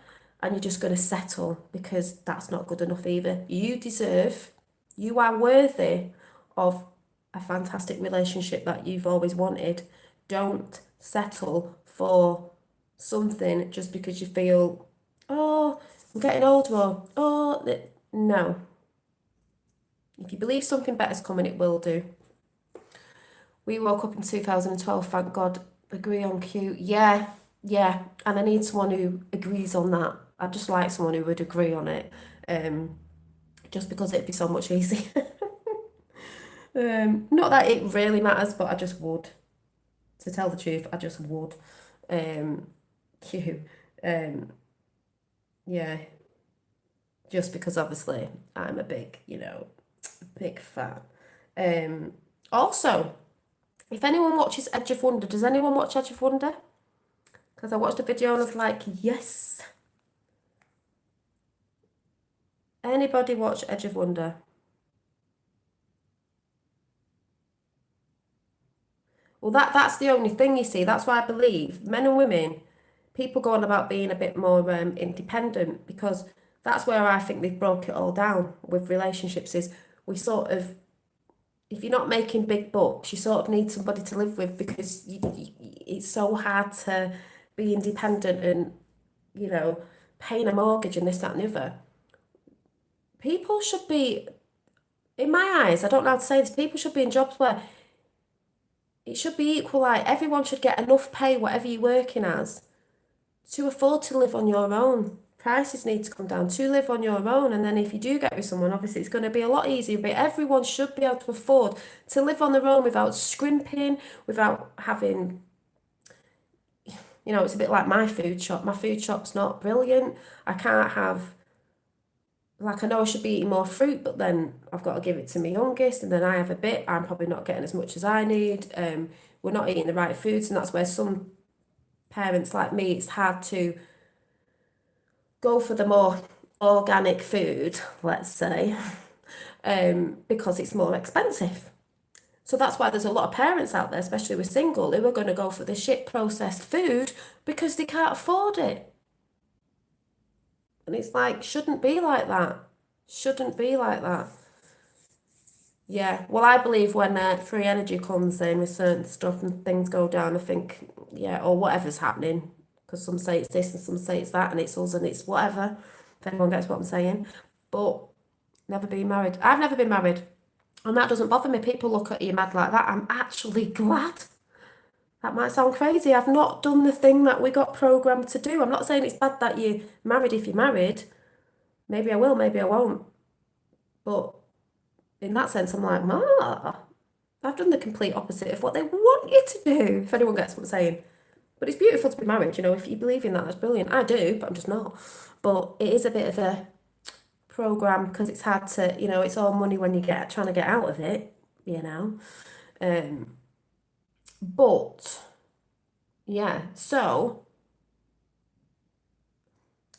and you're just going to settle, because that's not good enough either. You are worthy of a fantastic relationship that you've always wanted. Don't settle for something just because you feel, oh, I'm getting older, or, oh, no. If you believe something better's coming, it will do. We woke up in 2012, thank God. Agree on cue. Yeah. And I need someone who agrees on that. I'd just like someone who would agree on it. Just because it'd be so much easier. Not that it really matters, but I just would. To tell the truth, I just would. Cue. Yeah. Just because obviously I'm a big, big fan. Also, if anyone watches Edge of Wonder, does anyone watch Edge of Wonder? Because I watched a video and I was like, yes. Anybody watch Edge of Wonder? Well, that's the only thing, you see. That's why I believe men and women, people go on about being a bit more independent, because that's where I think they've broke it all down with relationships. Is we sort of, if you're not making big bucks, you sort of need somebody to live with, because it's so hard to be independent and, you know, paying a mortgage and this, that, and the other. People should be, in my eyes, I don't know how to say this, people should be in jobs where it should be equal, like everyone should get enough pay, whatever you're working as, to afford to live on your own. Prices need to come down to live on your own. And then if you do get with someone, obviously it's going to be a lot easier, but everyone should be able to afford to live on their own without scrimping, without having, you know, it's a bit like my food shop. My food shop's not brilliant. I can't have, like, I know I should be eating more fruit, but then I've got to give it to my youngest, and then I have a bit. I'm probably not getting as much as I need. We're not eating the right foods, and that's where some parents like me, it's hard to go for the more organic food, let's say, because it's more expensive. So that's why there's a lot of parents out there, especially with single, who are going to go for the shit processed food because they can't afford it. And it's like, shouldn't be like that. Shouldn't be like that. Yeah, well, I believe when free energy comes in with certain stuff and things go down, I think, yeah, or whatever's happening, because some say it's this and some say it's that, and it's us and it's whatever, if anyone gets what I'm saying. But never been married. I've never been married, and that doesn't bother me. People look at you mad like that. I'm actually glad. That might sound crazy. I've not done the thing that we got programmed to do. I'm not saying it's bad that you're married if you're married. Maybe I will, maybe I won't. But in that sense, I'm like, I've done the complete opposite of what they want you to do, if anyone gets what I'm saying. But it's beautiful to be married, you know, if you believe in that, that's brilliant. I do, but I'm just not. But it is a bit of a program, because it's hard to, you know, it's all money when you get trying to get out of it, you know. But yeah, so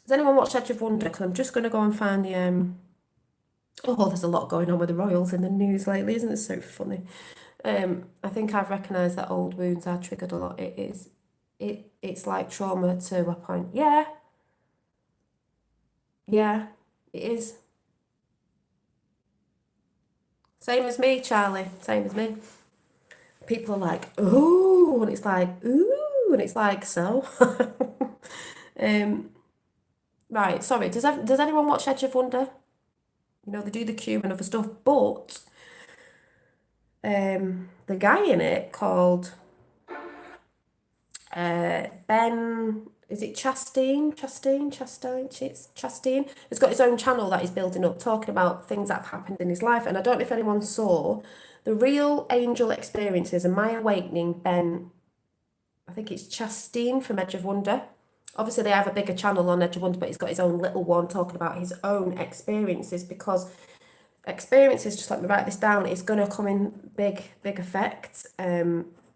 does anyone watch Edge of Wonder? Because I'm just going to go and find the oh, there's a lot going on with the royals in the news lately, isn't it? So funny. I think I've recognised that old wounds are triggered a lot. It's like trauma to a point. Yeah, it is. Same as me, Charlie. Same as me. People are like, ooh, and it's like, ooh, and it's like, so. Right, sorry. Does anyone watch Edge of Wonder? You know, they do the cube and other stuff, but the guy in it called Ben, is it Chastain? Chastain. He's got his own channel that he's building up, talking about things that have happened in his life. And I don't know if anyone saw the Real Angel Experiences and My Awakening. Ben, I think it's Chastain from Edge of Wonder. Obviously, they have a bigger channel on Edge of Wonder, but he's got his own little one talking about his own experiences, because experiences, just let me write this down, is going to come in big effect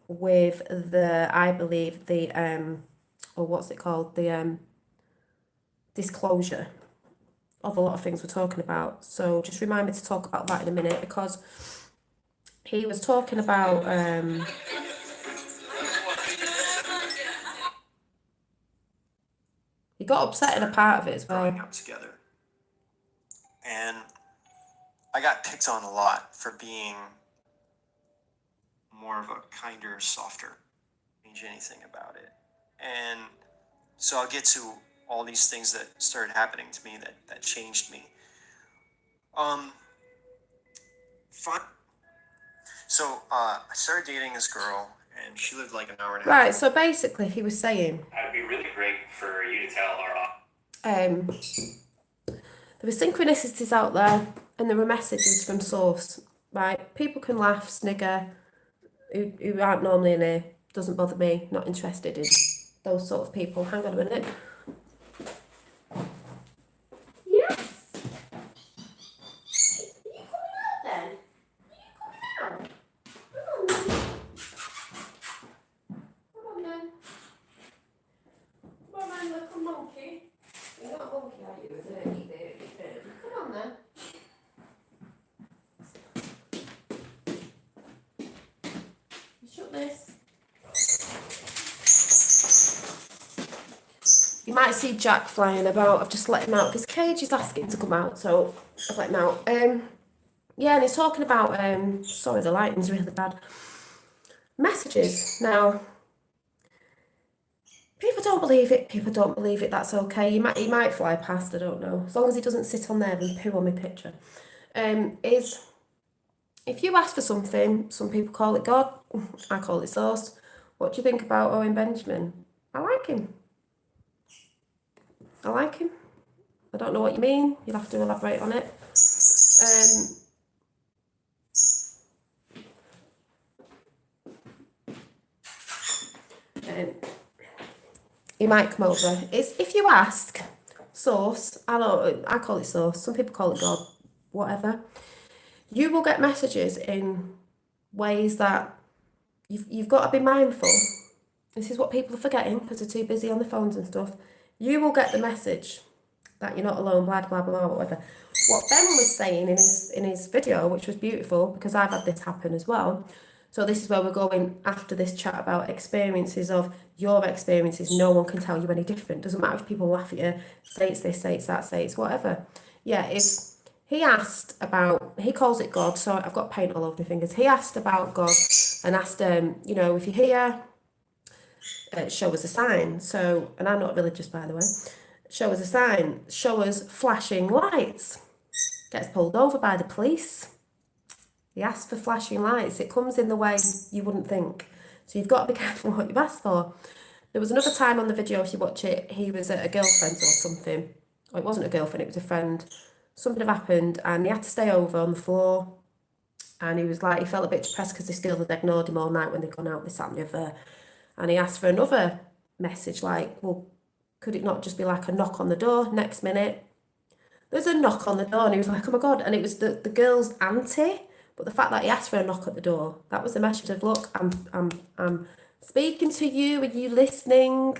with the, I believe, the or what's it called, the disclosure of a lot of things we're talking about. So just remind me to talk about that in a minute, because he was talking about he got upset in a part of it as well. Growing up together, and I got picked on a lot for being more of a kinder, softer, change anything about it. And so I'll get to all these things that started happening to me that changed me. Fun. So I started dating this girl, and she lived like an hour and a half. Right, so basically he was saying It'd be really great for you to tell our there were synchronicities out there, and there were messages from source, right? People can laugh, snigger, who aren't normally in here. Doesn't bother me, not interested in those sort of people. Hang on a minute. Yes. Are you coming out then? Are you coming out? Come on then. Come on then, little monkey. You're not a monkey, are you? Is it? Eat it, eat it. Come on then. Shut this. might see Jack flying about. I've just let him out of his cage. He's asking to come out, so I've let him out. Yeah, and he's talking about, sorry, the lighting's really bad. Messages. Now, people don't believe it. People don't believe it. That's okay. He might fly past. I don't know. As long as he doesn't sit on there and poo on my picture. Is if you ask for something, some people call it God. I call it sauce. What do you think about Owen Benjamin? I like him. I like him. I don't know what you mean. You'll have to elaborate on it. He might come over. It's if you ask, sauce. I call it sauce. Some people call it God. Whatever. You will get messages in ways that you've got to be mindful. This is what people are forgetting because they're too busy on the phones and stuff. You will get the message that you're not alone, blah, blah, blah, whatever. What Ben was saying in his video, which was beautiful, because I've had this happen as well. So this is where we're going after this chat about experiences of your experiences. No one can tell you any different. Doesn't matter if people laugh at you, say it's this, say it's that, say it's whatever. Yeah, if he asked about, he calls it God, so I've got paint all over my fingers. He asked about God and asked, if you're here, show us a sign. So, and I'm not religious, by the way. Show us a sign. Show us flashing lights. Gets pulled over by the police. He asked for flashing lights. It comes in the way you wouldn't think. So you've got to be careful what you've asked for. There was another time on the video, if you watch it, he was at a girlfriend's or something. Or it wasn't a girlfriend, it was a friend. Something had happened and he had to stay over on the floor. And he was like, he felt a bit depressed because this girl had ignored him all night when they'd gone out, this, that and the other. And he asked for another message like, well, could it not just be like a knock on the door? Next minute, there's a knock on the door and he was like, oh my God. And it was the girl's auntie. But the fact that he asked for a knock at the door, that was the message of, look, I'm speaking to you, are you listening?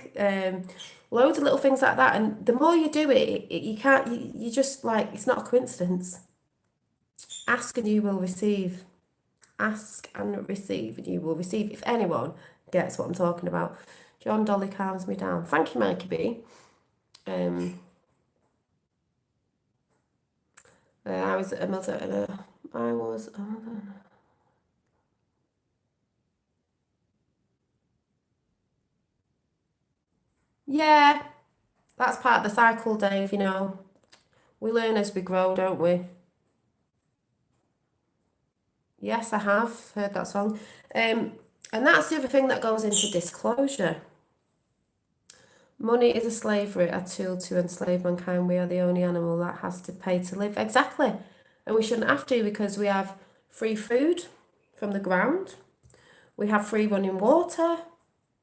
Loads of little things like that. And the more you do it, you just like, it's not a coincidence. Ask and you will receive. Ask and receive and you will receive. If anyone gets what I'm talking about. John Dolly calms me down. Thank you, Mikey B. I was a mother and I was a mother. Yeah, that's part of the cycle, Dave, We learn as we grow, don't we? Yes, I have heard that song. And that's the other thing that goes into disclosure. Money is a slavery, a tool to enslave mankind. We are the only animal that has to pay to live. Exactly. And we shouldn't have to because we have free food from the ground. We have free running water.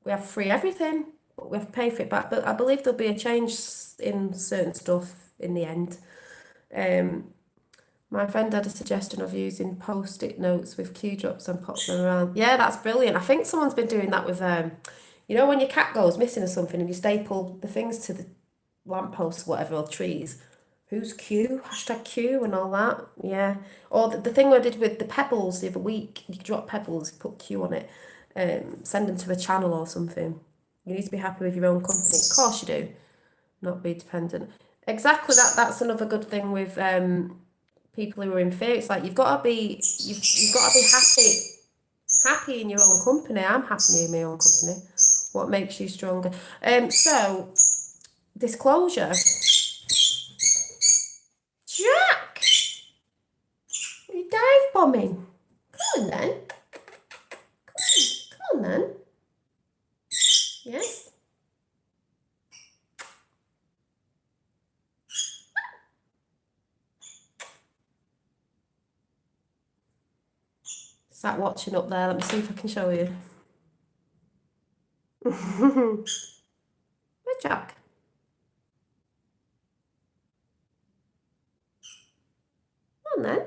We have free everything, but we have to pay for it back. But I believe there'll be a change in certain stuff in the end. My friend had a suggestion of using post-it notes with cue drops and pop them around. Yeah, that's brilliant. I think someone's been doing that with, when your cat goes missing or something and you staple the things to the lampposts, whatever, or trees. Who's Q? Hashtag Q and all that. Yeah. Or the thing I did with the pebbles the other week. You drop pebbles, put Q on it, send them to a channel or something. You need to be happy with your own company. Of course you do. Not be dependent. Exactly that. That's another good thing with people who are in fear. It's like you've got to be happy in your own company. I'm happy in my own company. What makes you stronger? So disclosure. Jack, are you dive bombing? Come on then. Come on then. Yes. Start watching up there. Let me see if I can show you. Where's Jack? Come on then.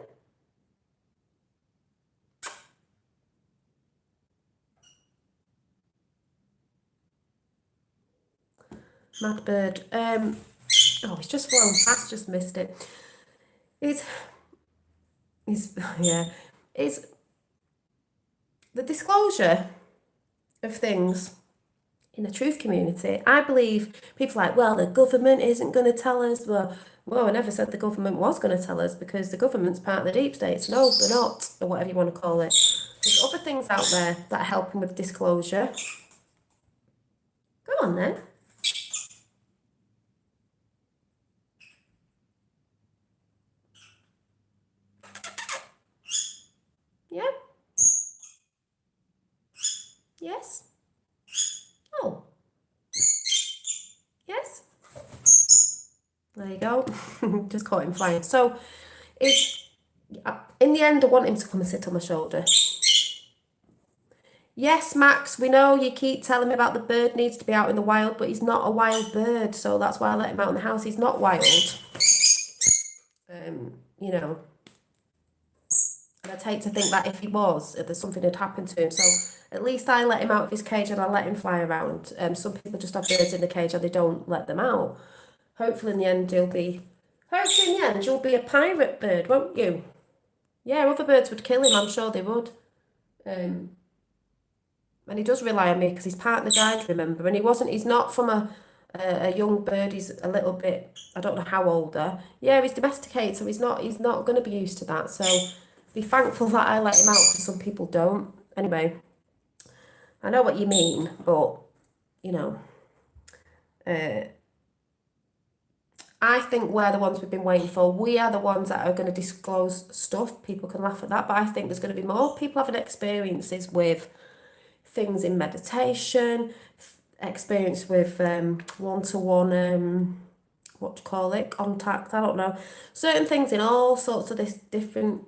Mad bird. He's just flown past, just missed it. It's the disclosure of things in the truth community, I believe people are like, well, the government isn't going to tell us. Well, I never said the government was going to tell us, because the government's part of the deep state. No, they're not, or whatever you want to call it. There's other things out there that are helping with disclosure. Go on then. Yeah. Yes. Oh. Yes. There you go. Just caught him flying. So, in the end, I want him to come and sit on my shoulder. Yes, Max, we know you keep telling me about the bird needs to be out in the wild, but he's not a wild bird, so that's why I let him out in the house. He's not wild. You know. And I'd hate to think that if he was, that something had happened to him. So at least I let him out of his cage and I let him fly around. Some people just have birds in the cage and they don't let them out. Hopefully in the end you'll be a pirate bird, won't you? Yeah, other birds would kill him, I'm sure they would. And he does rely on me because his partner died, remember, and he's not from a young bird, he's a little bit, I don't know how older. Yeah, he's domesticated, so he's not going to be used to that. So be thankful that I let him out, because some people don't. Anyway, I know what you mean, but, you know, I think we're the ones we've been waiting for. We are the ones that are going to disclose stuff. People can laugh at that, but I think there's going to be more people having experiences with things in meditation, experience with one-to-one, contact, I don't know. Certain things in all sorts of this different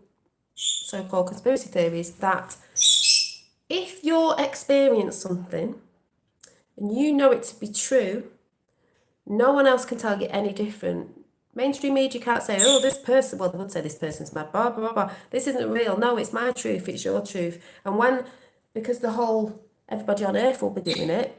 so-called conspiracy theories, that if you're experiencing something and you know it to be true, no one else can tell you any different. Mainstream media can't say, oh, this person, well, they would say this person's mad, blah, blah, blah. This isn't real. No, it's my truth, it's your truth. And because everybody on earth will be doing it,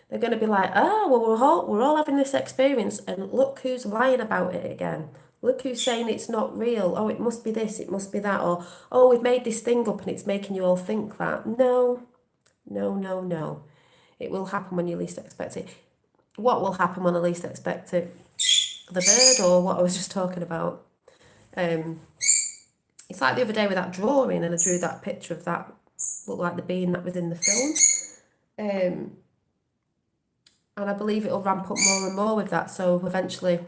they're going to be like, oh, well, we're all having this experience, and look who's lying about it again. Look who's saying it's not real. Oh, it must be this, it must be that. Or, oh, we've made this thing up and it's making you all think that. No. It will happen when you least expect it. What will happen when I least expect it? The bird, or what I was just talking about? It's like the other day with that drawing, and I drew that picture of that, looked like the being that was in the film. And I believe it'll ramp up more and more with that. So eventually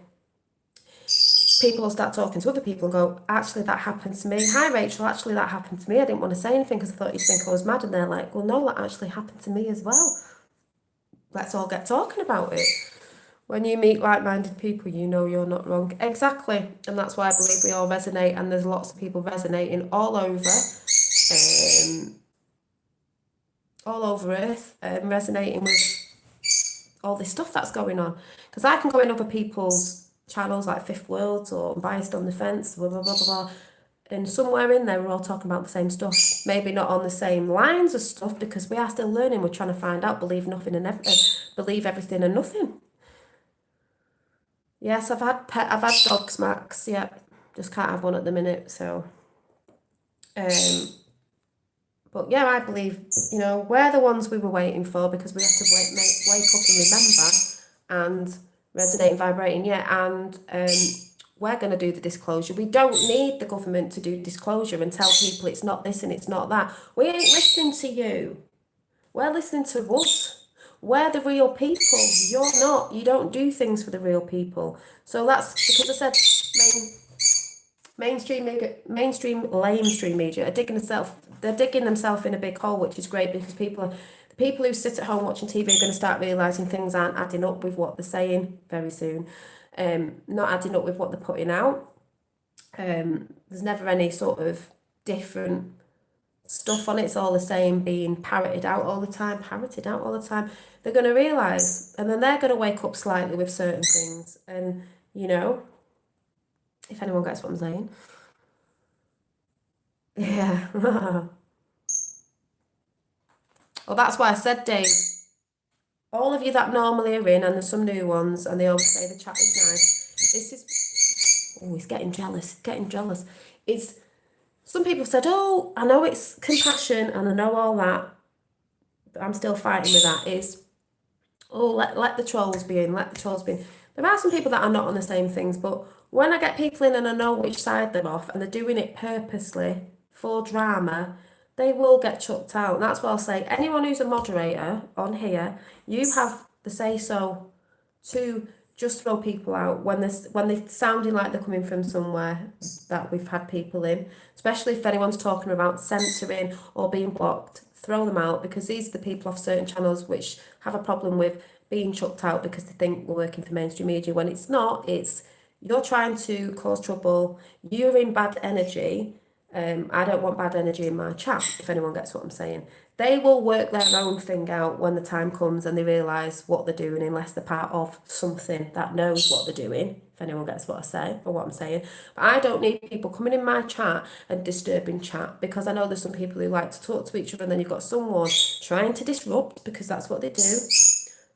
people will start talking to other people and go, actually, that happened to me. Hi, Rachel, actually, that happened to me. I didn't want to say anything because I thought you'd think I was mad. And they're like, well, no, that actually happened to me as well. Let's all get talking about it. When you meet like-minded people, you know you're not wrong. Exactly. And that's why I believe we all resonate, and there's lots of people resonating all over Earth, resonating with all this stuff that's going on. Because I can go in other people's channels like Fifth World or Biased on the Fence, blah, blah, blah, blah, blah. And somewhere in there, we're all talking about the same stuff. Maybe not on the same lines of stuff, because we are still learning. We're trying to find out, believe everything and nothing. Yes, I've had dogs, Max. Yeah, just can't have one at the minute. So, but yeah, I believe, we're the ones we were waiting for, because we have to wake up and remember and resonate and vibrating. Yeah, and we're going to do the disclosure. We don't need the government to do disclosure and tell people it's not this and it's not that. We ain't listening to you. We're listening to us. We're the real people. You're not. You don't do things for the real people. So that's because I said mainstream lamestream media are digging themselves in a big hole, which is great, because the people who sit at home watching TV are going to start realising things aren't adding up with what they're saying very soon. Not adding up with what they're putting out. There's never any sort of different stuff on it. It's all the same, being parroted out all the time. They're going to realise, and then they're going to wake up slightly with certain things. And, if anyone gets what I'm saying. Yeah. Well, that's why I said, Dave, all of you that normally are in, and there's some new ones, and they always say the chat is nice. He's getting jealous. Some people said, oh, I know it's compassion and I know all that, but I'm still fighting with that. oh, let the trolls be in, let the trolls be in. There are some people that are not on the same things, but when I get people in and I know which side they're off and they're doing it purposely for drama, they will get chucked out. And that's what I'll say. Anyone who's a moderator on here, you have the say so to just throw people out when they're sounding like they're coming from somewhere that we've had people in, especially if anyone's talking about censoring or being blocked, throw them out, because these are the people off certain channels which have a problem with being chucked out because they think we're working for mainstream media when it's not. It's you're trying to cause trouble, you're in bad energy. I don't want bad energy in my chat, if anyone gets what I'm saying. They will work their own thing out when the time comes and they realise what they're doing, unless they're part of something that knows what they're doing, if anyone gets what I say or what I'm saying. But I don't need people coming in my chat and disturbing chat, because I know there's some people who like to talk to each other and then you've got someone trying to disrupt, because that's what they do.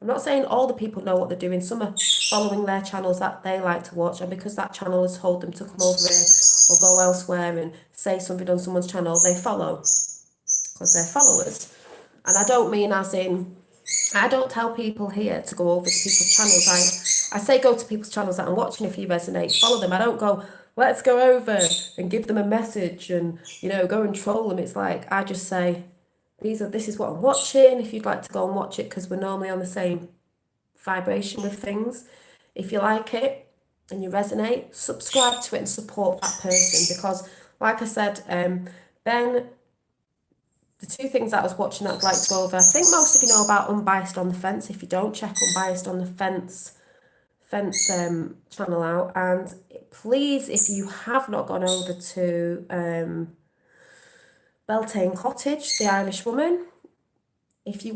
I'm not saying all the people know what they're doing. Some are following their channels that they like to watch, and because that channel has told them to come over here or go elsewhere and say something on someone's channel, they follow because they're followers. And I don't mean as in, I don't tell people here to go over to people's channels. I say go to people's channels that I'm watching. If you resonate, follow them. I don't go, let's go over and give them a message and, you know, go and troll them. It's like, I just say, this is what I'm watching. If you'd like to go and watch it, because we're normally on the same vibration with things. If you like it and you resonate, subscribe to it and support that person, because like I said, Ben, the two things that I was watching that I'd like to go over, I think most of you know about Unbiased on the Fence. If you don't, check Unbiased on the Fence channel out. And please, if you have not gone over to Beltane Cottage, the Irish woman, if you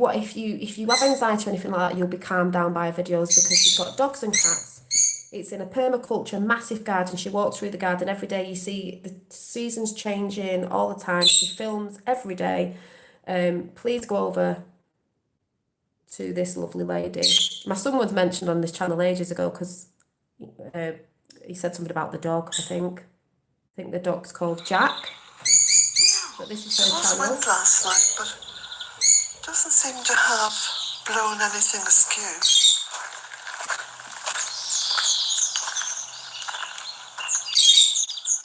have anxiety or anything like that, you'll be calmed down by her videos, because she's got dogs and cats. It's in a permaculture, massive garden. She walks through the garden every day. You see the seasons changing all the time. She films every day. Please go over to this lovely lady. My son was mentioned on this channel ages ago because he said something about the dog, I think. I think the dog's called Jack. But this is her There was channel. wind last night, but doesn't seem to have blown anything askew.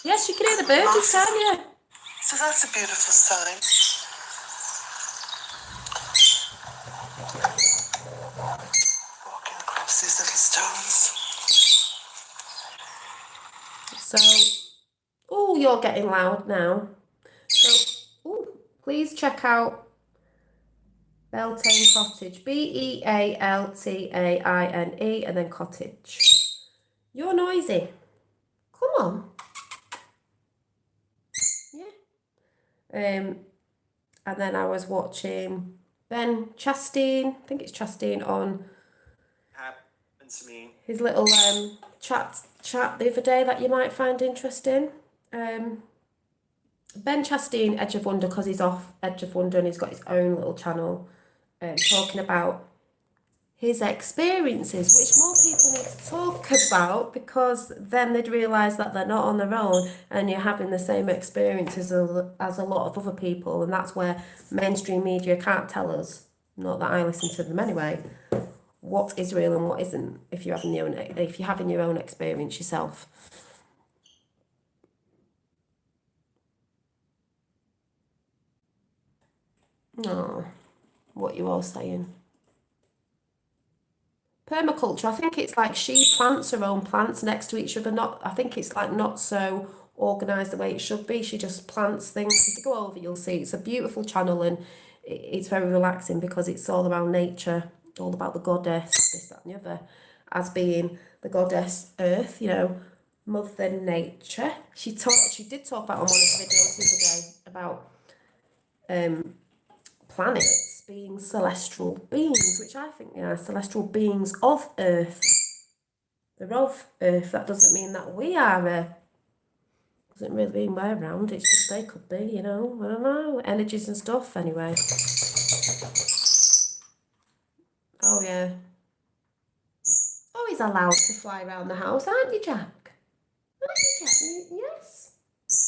Yes, you can hear the birds, can you? So that's a beautiful sign. Walking across these little stones. So, oh, you're getting loud now. So, please check out Beltane Cottage. Bealtaine and then Cottage. You're noisy. Come on. Yeah. And then I was watching Ben Chastain. I think it's Chastain on Happened to me. his little chat the other day that you might find interesting. Ben Chastain, Edge of Wonder, because he's off Edge of Wonder and he's got his own little channel talking about his experiences, which more people need to talk about, because then they'd realise that they're not on their own and you're having the same experiences as a lot of other people. And that's where mainstream media can't tell us, not that I listen to them anyway, what is real and what isn't, if you're having your own experience yourself. Oh, what you all saying? Permaculture, I think it's like she plants her own plants next to each other. I think it's like not so organised the way it should be. She just plants things. If you go over, you'll see it's a beautiful channel, and it's very relaxing because it's all around nature, all about the goddess, this, that and the other, as being the goddess Earth, you know, Mother Nature. She did talk about on one of the videos the other day about planets being celestial beings, which I think they are celestial beings of Earth. They're of Earth. That doesn't mean that we are. Doesn't really mean we're around. It's just they could be, you know. I don't know. Energies and stuff, anyway. Oh, yeah. Oh, he's allowed to fly around the house, aren't you, Jack? Aren't you, Jack? Yes.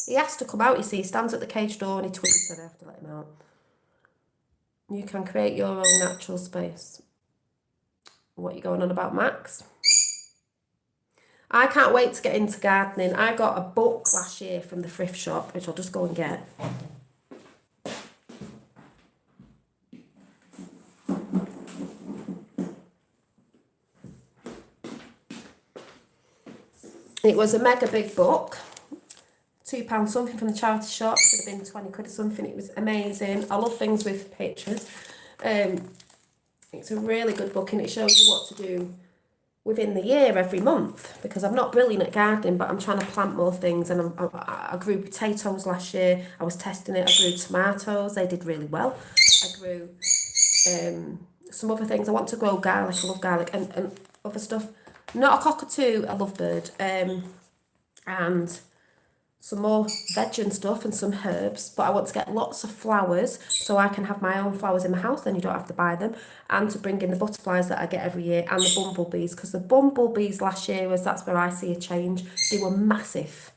He has to come out, you see. He stands at the cage door and he tweets, and I have to let him out. You can create your own natural space. What you going on about, Max? I can't wait to get into gardening. I got a book last year from the thrift shop, which I'll just go and get. It was a mega big book. £2 something from the charity shop. Should have been 20 quid or something. It was amazing. I love things with pictures. It's a really good book, and it shows you what to do within the year every month, because I'm not brilliant at gardening, but I'm trying to plant more things. And I grew potatoes last year. I was testing it. I grew tomatoes. They did really well. I grew some other things. I want to grow garlic. I love garlic and other stuff. Not a cockatoo. I love bird. And some more veg and stuff and some herbs, but I want to get lots of flowers so I can have my own flowers in my house, then you don't have to buy them, and to bring in the butterflies that I get every year, and the bumblebees, because the bumblebees last year that's where I see a change. They were massive.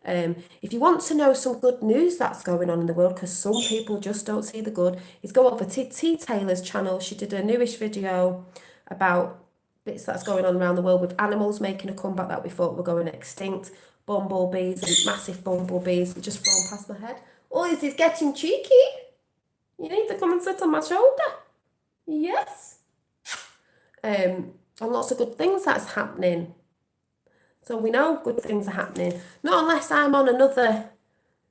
If you want to know some good news that's going on in the world, because some people just don't see the good, is go over to T Taylor's channel. She did a newish video about bits that's going on around the world with animals making a comeback that we thought were going extinct. Bumblebees and massive bumblebees that just flown past my head. Oh, this is getting cheeky. You need to come and sit on my shoulder. Yes. And lots of good things that's happening. So we know good things are happening. Not unless I'm on another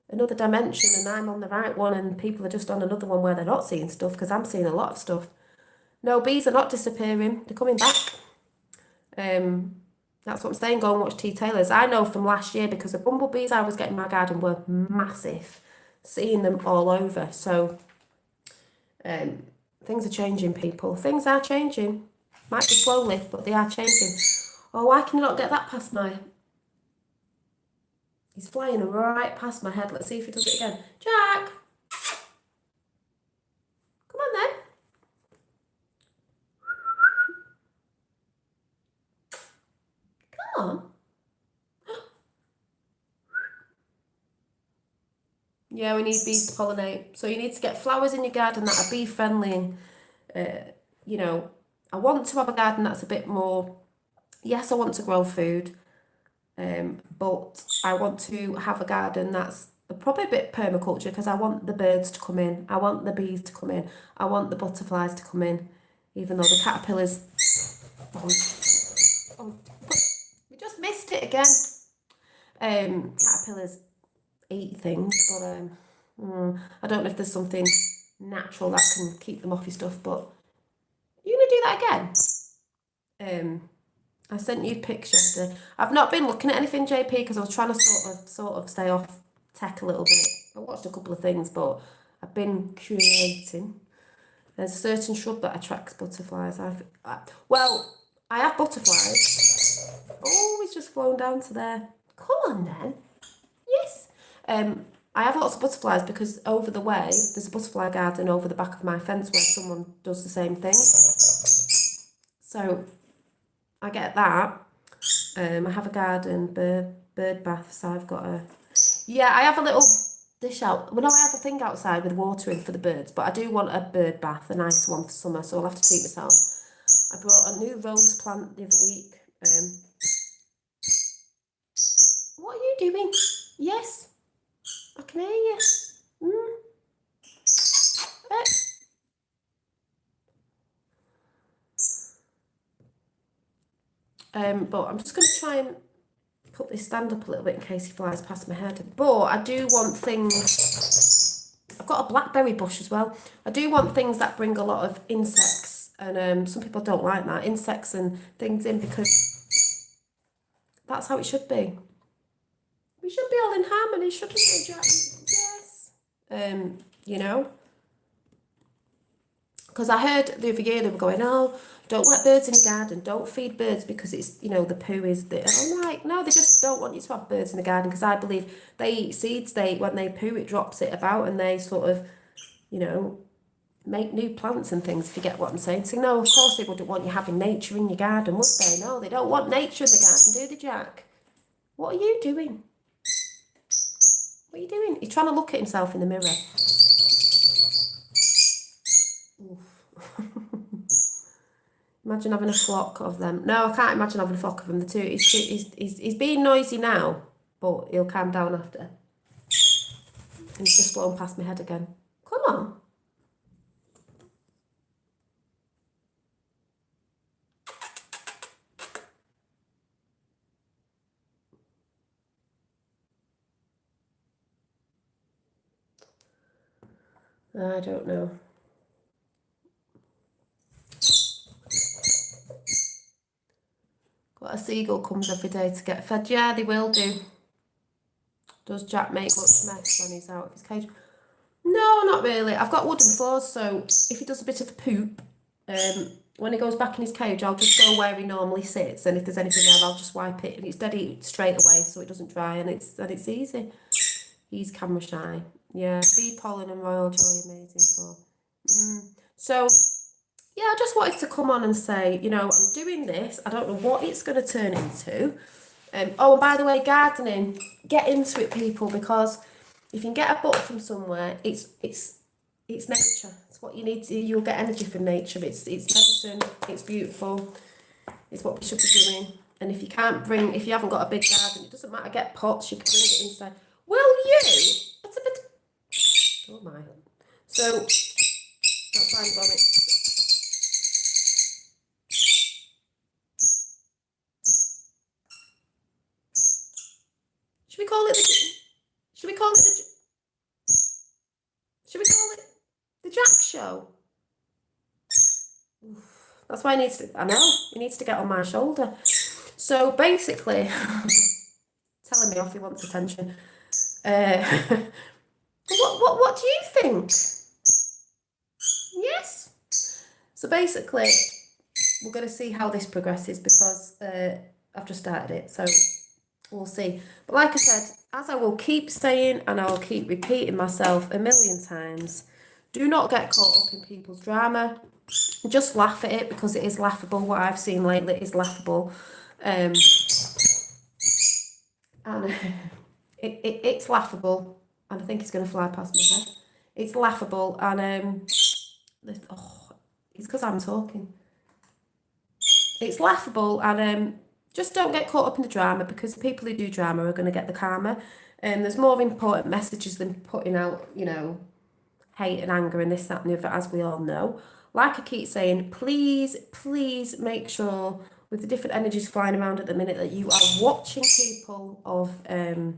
dimension and I'm on the right one and people are just on another one where they're not seeing stuff, because I'm seeing a lot of stuff. No, bees are not disappearing. They're coming back. That's what I'm saying. Go and watch T Taylor's. I know from last year, because the bumblebees I was getting in my garden were massive. Seeing them all over. So things are changing, people. Things are changing. Might be slowly, but they are changing. Oh, why can you not get that past my... He's flying right past my head. Let's see if he does it again. Jack! Come on then. Come on. Yeah, we need bees to pollinate. So you need to get flowers in your garden that are bee friendly. And, you know, I want to have a garden that's a bit more... Yes, I want to grow food. But I want to have a garden that's probably a bit permaculture, because I want the birds to come in. I want the bees to come in. I want the butterflies to come in. Even though the caterpillars... Oh, we just missed it again. Caterpillars eat things, but I don't know if there's something natural that can keep them off your stuff, but you're going to do that again? I sent you pics yesterday. I've not been looking at anything, JP, because I was trying to sort of stay off tech a little bit. I watched a couple of things, but I've been creating. There's a certain shrub that attracts butterflies. I have butterflies. Oh, he's just flown down to there. Come on then. Yes. I have lots of butterflies because over the way, there's a butterfly garden over the back of my fence where someone does the same thing. So I get that. I have a garden, bird baths. I've got a... Yeah, I have a little dish out. Well, no, I have a thing outside with water in for the birds, but I do want a bird bath, a nice one for summer, so I'll have to treat myself. I brought a new rose plant the other week. What are you doing? Yes, I can hear you. But I'm just going to try and put this stand up a little bit in case he flies past my head. But I do want things... I've got a blackberry bush as well. I do want things that bring a lot of insects. And some people don't like that. Insects and things in, because that's how it should be. We should be all in harmony, shouldn't we, Jack? Yes. You know? Because I heard the other year they were going, oh, don't let birds in your garden, don't feed birds because it's, you know, the poo is the... I'm like, no, they just don't want you to have birds in the garden, because I believe they eat seeds, when they poo, it drops it about, and they sort of, you know, make new plants and things, if you get what I'm saying. So, no, of course they wouldn't want you having nature in your garden, would they? No, they don't want nature in the garden, do they, Jack? What are you doing? What are you doing? He's trying to look at himself in the mirror. Imagine having a flock of them. No, I can't imagine having a flock of them. He's being noisy now, but he'll calm down after. And he's just flown past my head again. Come on. I don't know. Got a seagull comes every day to get fed. Yeah, they will do. Does Jack make much mess when he's out of his cage? No, not really. I've got wooden floors, so if he does a bit of a poop, when he goes back in his cage, I'll just go where he normally sits, and if there's anything there, I'll just wipe it, and it's dead straight away, so it doesn't dry, and it's easy. He's camera shy. Yeah, bee pollen and royal jelly, amazing for. So, yeah, I just wanted to come on and say, you know, I'm doing this. I don't know what it's going to turn into. Oh, and by the way, gardening, get into it, people, because if you can get a book from somewhere, it's nature. It's what you need to. You'll get energy from nature. It's medicine. It's beautiful. It's what we should be doing. And if you haven't got a big garden, it doesn't matter. Get pots. You can bring it inside. Will you? That's a bit. Oh my. So that's why I'm on it. Should we call it the Jack Show? That's why he needs to get on my shoulder. So basically, telling me off, he wants attention. What do you think? Yes. So basically, we're going to see how this progresses because I've just started it. So we'll see. But like I said, as I will keep saying and I'll keep repeating myself a million times, do not get caught up in people's drama. Just laugh at it because it is laughable. What I've seen lately is laughable. And it's laughable. And I think it's going to fly past my head. It's laughable and it's because I'm talking. It's laughable and just don't get caught up in the drama because the people who do drama are going to get the karma. And there's more important messages than putting out, you know, hate and anger and this, that and the other, as we all know. Like I keep saying, please make sure with the different energies flying around at the minute that you are watching people of a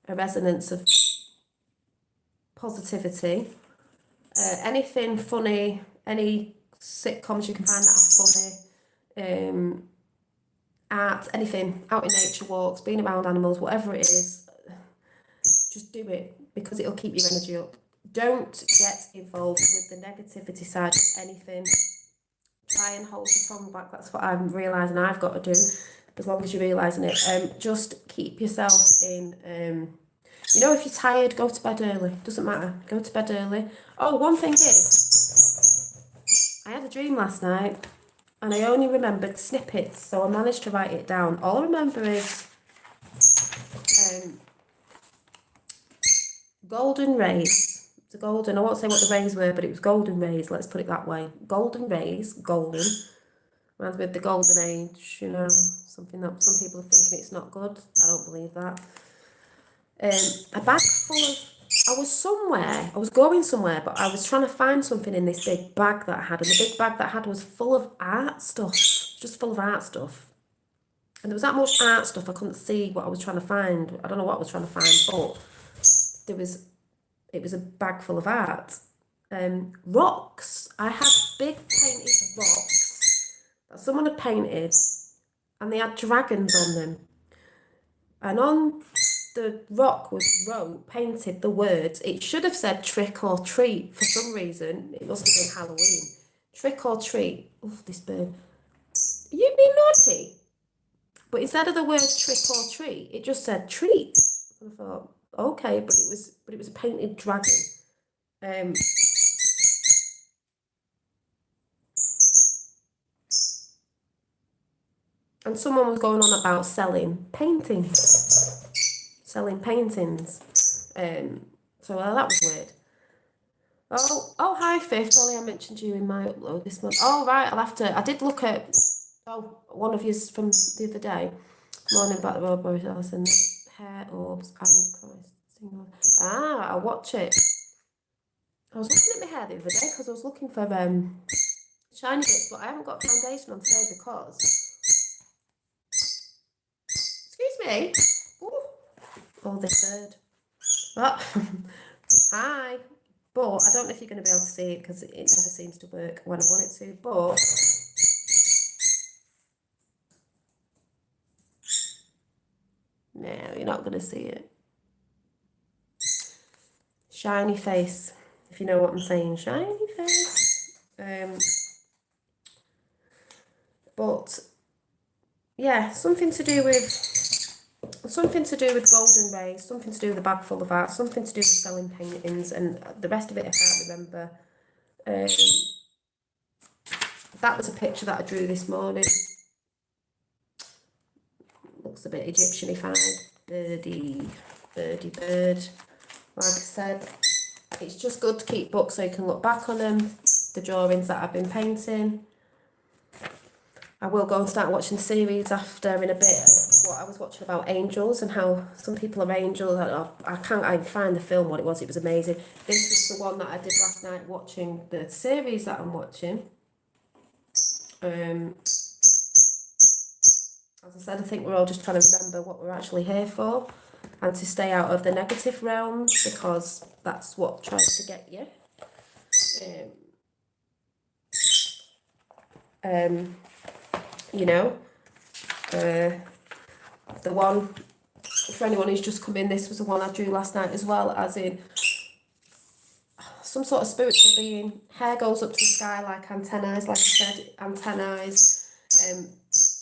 resonance of positivity. Anything funny, any sitcoms you can find that are funny, art, anything, out in nature walks, being around animals, whatever it is, just do it because it'll keep your energy up. Don't get involved with the negativity side of anything. Try and hold your tongue back. That's what I'm realising I've got to do, as long as you're realising it. Just keep yourself in, you know, if you're tired, go to bed early. Doesn't matter. Go to bed early. Oh, one thing is, I had a dream last night and I only remembered snippets, so I managed to write it down. All I remember is golden rays. It's a golden, I won't say what the rays were, but it was golden rays, let's put it that way. Golden rays, golden. Reminds me of the golden age, you know, something that some people are thinking it's not good. I don't believe that. A bag full of, I was going somewhere, but I was trying to find something in this big bag that I had, and the big bag that I had was full of art stuff, just full of art stuff. And there was that much art stuff, I couldn't see what I was trying to find. I don't know what I was trying to find, but it was a bag full of art. Rocks. I had big painted rocks that someone had painted, and they had dragons on them. And on the rock was painted the words, it should have said trick or treat for some reason. It must have been Halloween. Trick or treat. Oh, this bird. Are you being naughty? But instead of the words trick or treat, it just said treat. And I thought, okay, but it was a painted dragon. And someone was going on about selling paintings. So that was weird. Oh, hi, Fifth. Ollie, I mentioned you in my upload this month. Oh, right, I did look at, one of yours from the other day. Morning about the Royal Boris Ellison, hair, orbs, and Christ. I'll watch it. I was looking at my hair the other day because I was looking for shiny bits, but I haven't got foundation on today because. Excuse me. Ooh. Oh, this bird. Oh. Hi. But I don't know if you're going to be able to see it because it never seems to work when I want it to. But no, you're not going to see it. Shiny face, if you know what I'm saying. Shiny face. But yeah, something to do with Golden Rays, something to do with a bag full of art, something to do with selling paintings, and the rest of it I can't remember. That was a picture that I drew this morning. Looks a bit Egyptianified. Birdie bird. Like I said, it's just good to keep books so you can look back on them. The drawings that I've been painting. I will go and start watching the series after in a bit. What I was watching about angels and how some people are angels. I can't find the film what it was. It was amazing. This was the one that I did last night watching the series that I'm watching. As I said, I think we're all just trying to remember what we're actually here for and to stay out of the negative realms because that's what tries to get you. You know, the one, for anyone who's just come in, this was the one I drew last night as well, as in some sort of spiritual being. Hair goes up to the sky like antennae, like I said, antennae.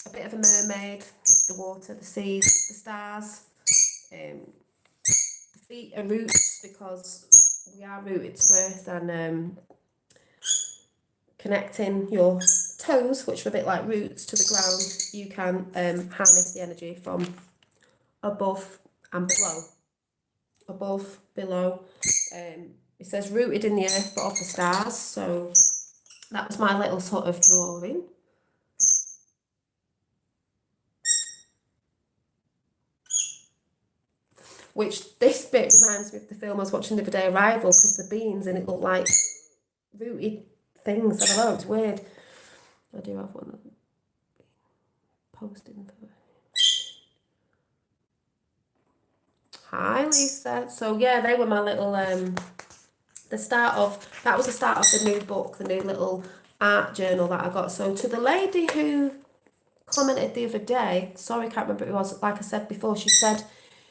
A bit of a mermaid, the water, the seas, the stars. The feet are roots because we are rooted to earth, and connecting your toes, which are a bit like roots, to the ground, you can harness the energy from above and below. Above, below. It says rooted in the earth but of the stars, so that was my little sort of drawing. Which this bit reminds me of the film I was watching the other day, Arrival, because the beans in it look like rooted things. I don't know, it's weird. I do have one posting. Hi, Lisa. So yeah, they were my little that was the start of the new book, the new little art journal that I got. So to the lady who commented the other day, sorry, I can't remember who it was, like I said before, she said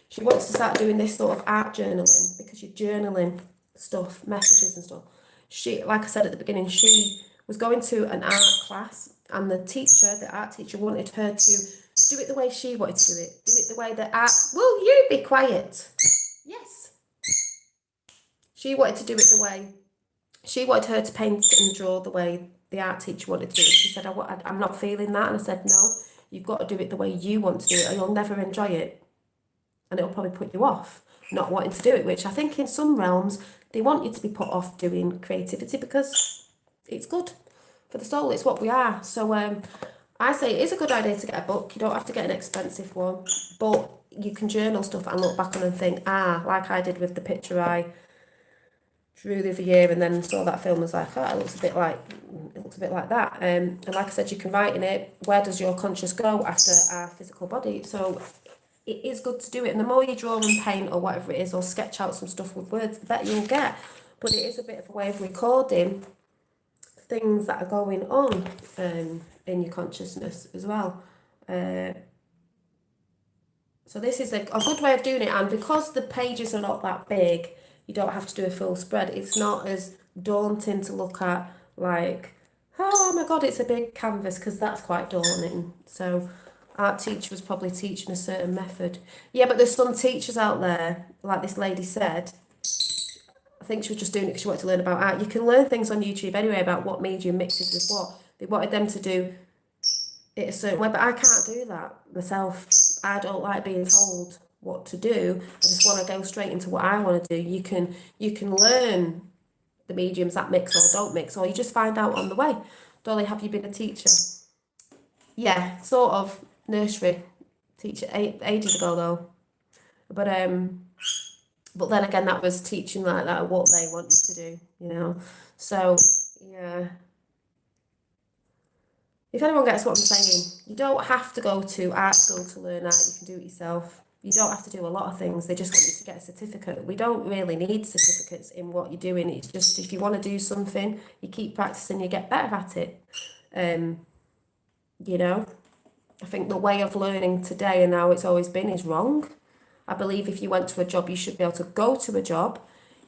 she wants to start doing this sort of art journaling because you're journaling stuff, messages and stuff. She, like I said at the beginning, she was going to an art class and the art teacher wanted her to do it the way she wanted to do it. Do it the way that will you be quiet? Yes. She wanted to do it the way, she wanted her to paint and draw the way the art teacher wanted to do it. She said, I'm not feeling that. And I said, no, you've got to do it the way you want to do it or you'll never enjoy it. And it'll probably put you off not wanting to do it, which I think in some realms, they want you to be put off doing creativity because it's good for the soul. It's what we are. So I say it is a good idea to get a book. You don't have to get an expensive one, but you can journal stuff and look back on and think, like I did with the picture I drew the other year and then saw that film, was like, it looks a bit like that. And like I said, you can write in it, where does your conscious go after our physical body? So it is good to do it, and the more you draw and paint or whatever it is, or sketch out some stuff with words, the better you'll get. But it is a bit of a way of recording things that are going on in your consciousness as well. So this is a good way of doing it, and because the pages are not that big, you don't have to do a full spread. It's not as daunting to look at, like, oh my god, it's a big canvas, because that's quite daunting. So art teacher was probably teaching a certain method. Yeah, but there's some teachers out there, like this lady said, I think she was just doing it because she wanted to learn about art. You can learn things on YouTube anyway about what medium mixes with what. They wanted them to do it a certain way, but I can't do that myself. I don't like being told what to do. I just want to go straight into what I want to do. You can learn the mediums that mix or don't mix, or you just find out on the way. Dolly, have you been a teacher? Yeah, sort of nursery teacher, ages ago though. But then again, that was teaching like that what they want you to do, you know. So yeah. If anyone gets what I'm saying, you don't have to go to art school to learn art, you can do it yourself. You don't have to do a lot of things, they just want you to get a certificate. We don't really need certificates in what you're doing, it's just if you want to do something, you keep practicing, you get better at it. You know, I think the way of learning today and how it's always been is wrong. I believe if you went to a job, you should be able to go to a job.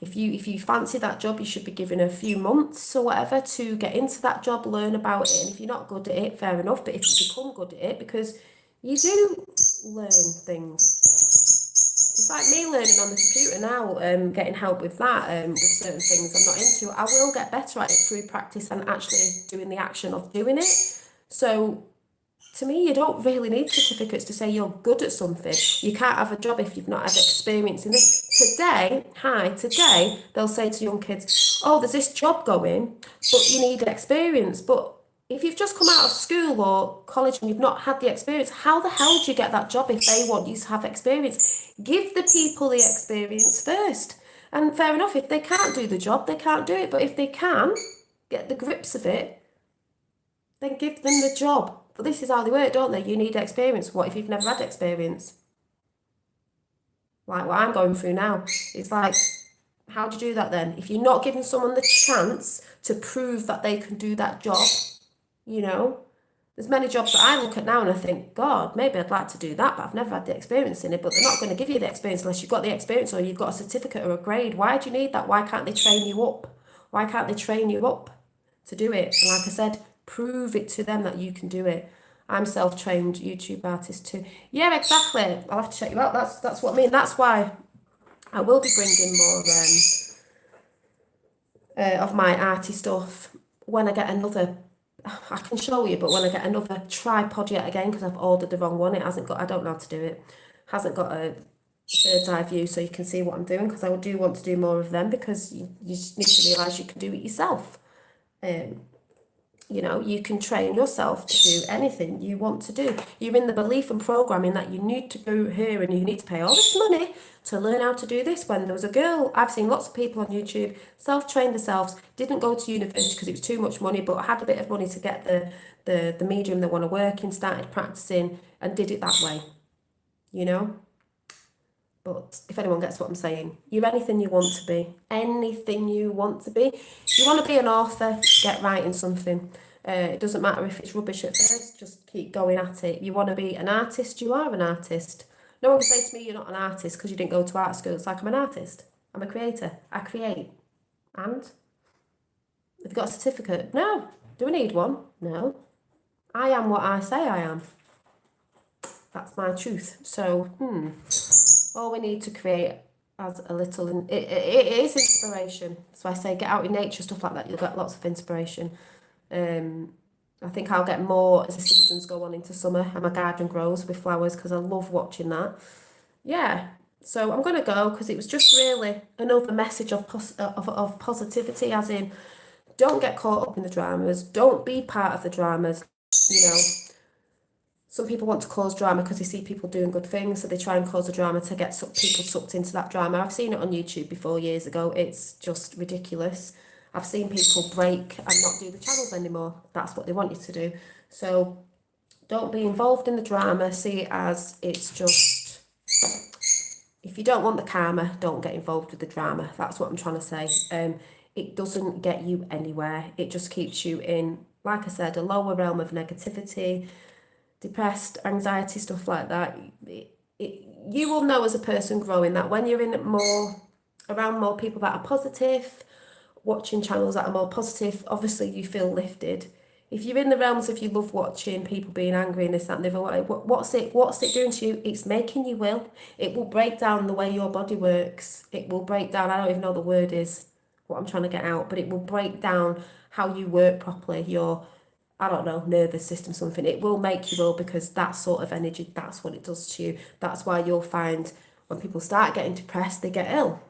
If you fancy that job, you should be given a few months or whatever to get into that job, learn about it. And if you're not good at it, fair enough. But if you become good at it, because you do learn things. It's like me learning on the computer now, getting help with that, with certain things I'm not into. I will get better at it through practice and actually doing the action of doing it. So to me, you don't really need certificates to say you're good at something. You can't have a job if you've not had experience in this. Today, they'll say to young kids, oh, there's this job going, but you need experience. But if you've just come out of school or college and you've not had the experience, how the hell do you get that job if they want you to have experience? Give the people the experience first. And fair enough, if they can't do the job, they can't do it. But if they can get the grips of it, then give them the job. But this is how they work, don't they? You need experience. What if you've never had experience? Like what I'm going through now. It's like, how do you do that then? If you're not giving someone the chance to prove that they can do that job, you know, there's many jobs that I look at now and I think, God, maybe I'd like to do that, but I've never had the experience in it. But they're not going to give you the experience unless you've got the experience or you've got a certificate or a grade. Why do you need that? Why can't they train you up? Why can't they train you up to do it? And like I said, prove it to them that you can do it. I'm self-trained YouTube artist too. Yeah, exactly. I'll have to check you out. That's what I mean. That's why I will be bringing more of my arty stuff when I get another. I can show you, but when I get another tripod yet again, because I've ordered the wrong one. It hasn't got. I don't know how to do it. Hasn't got a bird's eye view, so you can see what I'm doing. Because I do want to do more of them because you just need to realise you can do it yourself. You know, you can train yourself to do anything you want to do. You're in the belief and programming that you need to go here and you need to pay all this money to learn how to do this. When there was a girl, I've seen lots of people on YouTube, self-trained themselves, didn't go to university because it was too much money, but had a bit of money to get the medium they want to work in, started practicing and did it that way, you know. But if anyone gets what I'm saying, you're anything you want to be. Anything you want to be. You want to be an author, get writing something. It doesn't matter if it's rubbish at first, just keep going at it. You want to be an artist, you are an artist. No one can say to me you're not an artist because you didn't go to art school. It's like I'm an artist. I'm a creator. I create. And? Have you got a certificate? No. Do I need one? No. I am what I say I am. That's my truth. So, all we need to create as a little, it is inspiration. So I say get out in nature, stuff like that, you'll get lots of inspiration. I think I'll get more as the seasons go on into summer and my garden grows with flowers because I love watching that. Yeah, so I'm going to go because it was just really another message of positivity, as in don't get caught up in the dramas, don't be part of the dramas, you know. Some people want to cause drama because they see people doing good things, so they try and cause a drama to get people sucked into that drama. I've seen it on YouTube before years ago. It's just ridiculous. I've seen people break and not do the channels anymore. That's what they want you to do. So don't be involved in the drama. See it as it's just, if you don't want the karma, don't get involved with the drama. That's what I'm trying to say. It doesn't get you anywhere. It just keeps you in, like I said, a lower realm of negativity, depressed, anxiety, stuff like that. You will know as a person growing that when you're in around more people that are positive, watching channels that are more positive, obviously you feel lifted. If you're in the realms of you love watching people being angry and this, that and the other way, what's it doing to you? It's making you ill. It will break down the way your body works. It will break down, I don't even know the word is, what I'm trying to get out, but it will break down how you work properly, your, I don't know, nervous system, something. It will make you ill because that sort of energy, that's what it does to you. That's why you'll find when people start getting depressed, they get ill.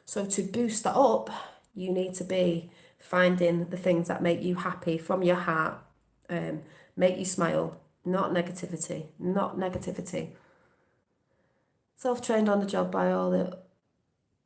So to boost that up, You need to be finding the things that make you happy from your heart, make you smile, not negativity, not negativity. Self-trained on the job by all the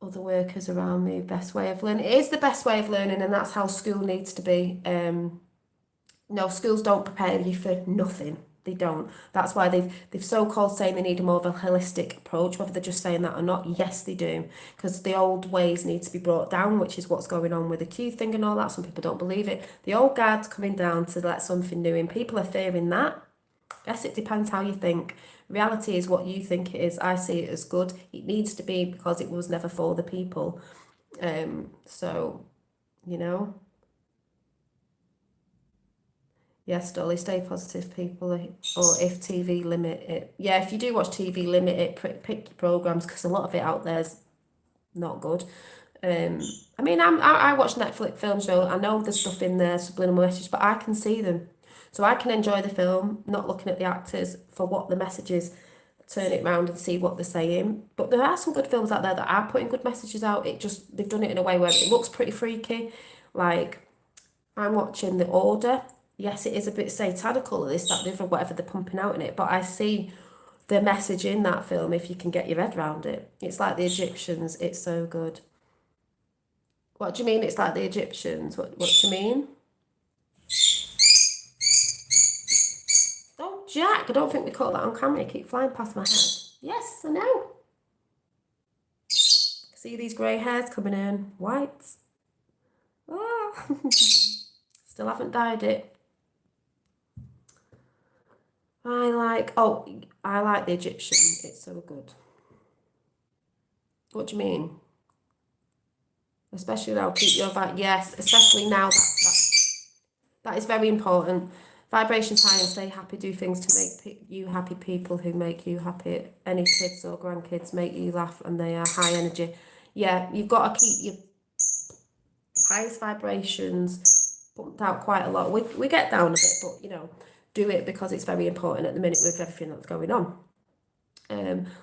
other workers around me. Best way of learning. It is the best way of learning, and that's how school needs to be. No, schools don't prepare you for nothing. They don't. That's why they've so-called saying they need a more of a holistic approach, whether they're just saying that or not. Yes, they do, because the old ways need to be brought down, which is what's going on with the Q thing and all that. Some people don't believe it. The old guard's coming down to let something new in. People are fearing that. Guess it depends how you think. Reality is what you think it is. I see it as good. It needs to be because it was never for the people. So, you know. Yes, Dolly, stay positive, people. Or if TV, limit it. Yeah, if you do watch TV, limit it. Pick your programs, because a lot of it out there's not good. I mean, I watch Netflix films, so I know there's stuff in there, subliminal messages, but I can see them. So I can enjoy the film, not looking at the actors for what the message is, turn it round and see what they're saying. But there are some good films out there that are putting good messages out. They've done it in a way where it looks pretty freaky. Like, I'm watching The Order. Yes, it is a bit satanical, this, that, the other, whatever they're pumping out in it, but I see the message in that film if you can get your head around it. It's like the Egyptians. It's so good. What do you mean it's like the Egyptians? What do you mean? Oh, Jack, I don't think we caught that on camera. You keep flying past my head. Yes, I know. See these grey hairs coming in. White. Ah. Still haven't dyed it. I like the Egyptian. It's so good. What do you mean? Especially now, keep your vibe. Yes, especially now that is very important. Vibrations high and stay happy. Do things to make you happy. People who make you happy. Any kids or grandkids make you laugh and they are high energy. Yeah, you've got to keep your highest vibrations pumped out quite a lot. We get down a bit, but you know, do it because it's very important at the minute with everything that's going on.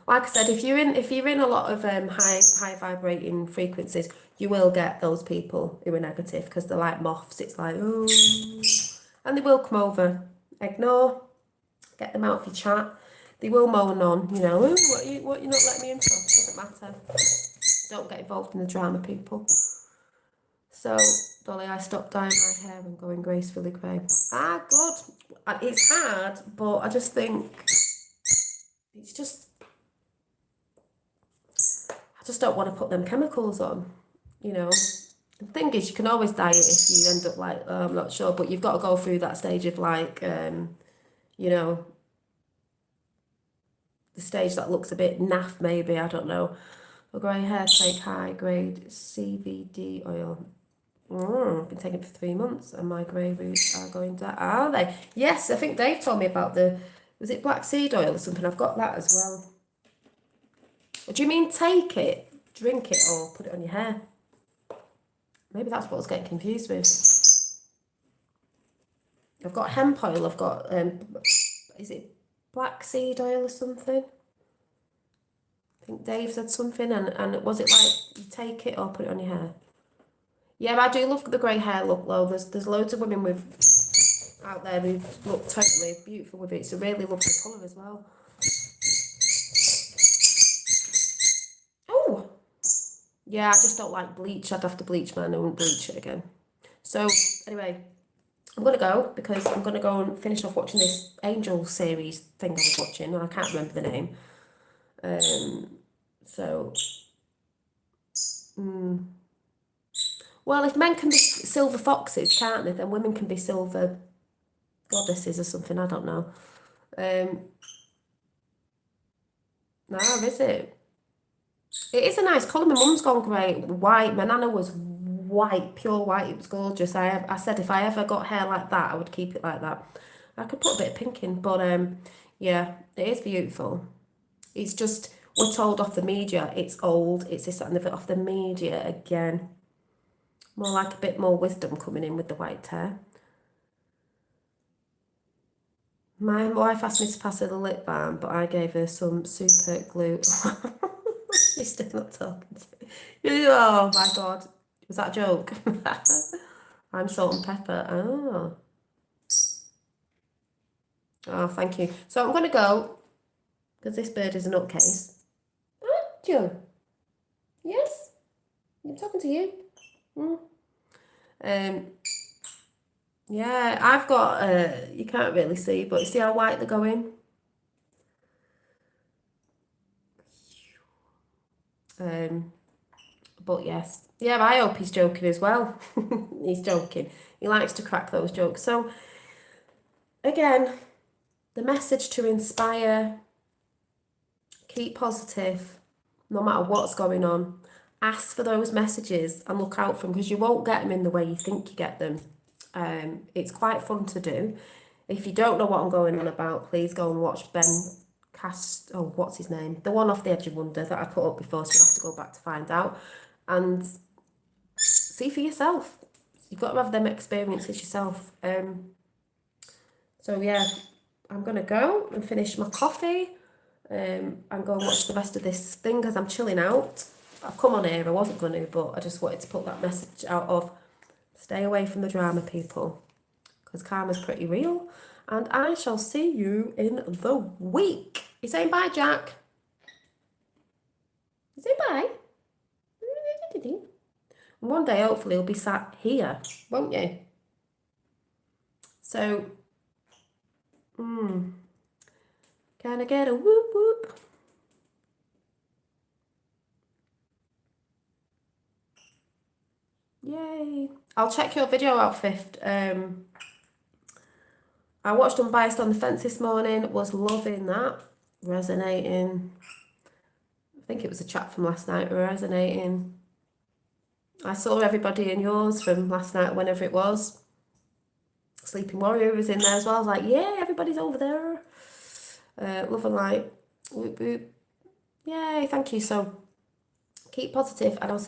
Like I said, if you're in a lot of high vibrating frequencies, you will get those people who are negative because they're like moths. It's like, oh, and they will come over. Ignore, get them out of your chat. They will moan on, you know, oh, what you not letting me in for? Doesn't matter. Don't get involved in the drama, people. So, Dolly, I stopped dyeing my hair and going gracefully grey. Ah, good. It's hard, but I just think it's just, I just don't want to put them chemicals on, you know. The thing is, you can always dye it if you end up like, oh, I'm not sure, but you've got to go through that stage of like, you know, the stage that looks a bit naff maybe, I don't know. For grey hair, take high grade CBD oil. I've been taking it for 3 months and my grey roots are going down. Are they? Yes, I think Dave told me about was it black seed oil or something? I've got that as well. What do you mean take it, drink it or put it on your hair? Maybe that's what I was getting confused with. I've got hemp oil, I've got, is it black seed oil or something? I think Dave said something and was it like you take it or put it on your hair? Yeah, I do love the grey hair look though. There's loads of women out there who look totally beautiful with it. It's a really lovely colour as well. Oh! Yeah, I just don't like bleach. I'd have to bleach mine. I wouldn't bleach it again. So, anyway, I'm going to go because I'm going to go and finish off watching this Angel series thing I was watching and I can't remember the name. Well, if men can be silver foxes, can't they? Then women can be silver goddesses or something. I don't know. No, is it? It is a nice colour. My mum's gone grey, white. My nana was white, pure white. It was gorgeous. I said if I ever got hair like that, I would keep it like that. I could put a bit of pink in, but yeah, it is beautiful. It's just, we're told off the media, it's old, it's this, that and the other, off the media again. More like a bit more wisdom coming in with the white hair. My wife asked me to pass her the lip balm, but I gave her some super glue. She's still not talking to me. Oh my God. Was that a joke? I'm salt and pepper. Oh. Oh, thank you. So I'm going to go, because this bird is a nutcase. Aren't you? Yes? I'm talking to you. Yeah, I've got, you can't really see, but you see how white they're going? But yes. Yeah, but I hope he's joking as well. He's joking. He likes to crack those jokes. So, again, the message to inspire, keep positive, no matter what's going on. Ask for those messages and look out for them, because you won't get them in the way you think you get them. It's quite fun to do. If you don't know what I'm going on about, please go and watch Ben what's his name? The one off the Edge of Wonder that I put up before, so you'll have to go back to find out. And see for yourself. You've got to have them experiences yourself. So yeah, I'm going to go and finish my coffee and go and watch the rest of this thing, because I'm chilling out. I've come on here, I wasn't going to, but I just wanted to put that message out of stay away from the drama, people, because karma's pretty real. And I shall see you in the week. You saying bye, Jack? You saying bye? One day, hopefully, you'll be sat here, won't you? So, can I get a whoop whoop? Yay. I'll check your video out, Fifth. I watched Unbiased on the Fence this morning, was loving that, resonating. I think it was a chat from last night, resonating. I saw everybody in yours from last night, whenever it was. Sleeping Warrior was in there as well. I was like, yeah, everybody's over there. Love and light. Whoop, whoop. Yay, thank you. So keep positive, and I'll see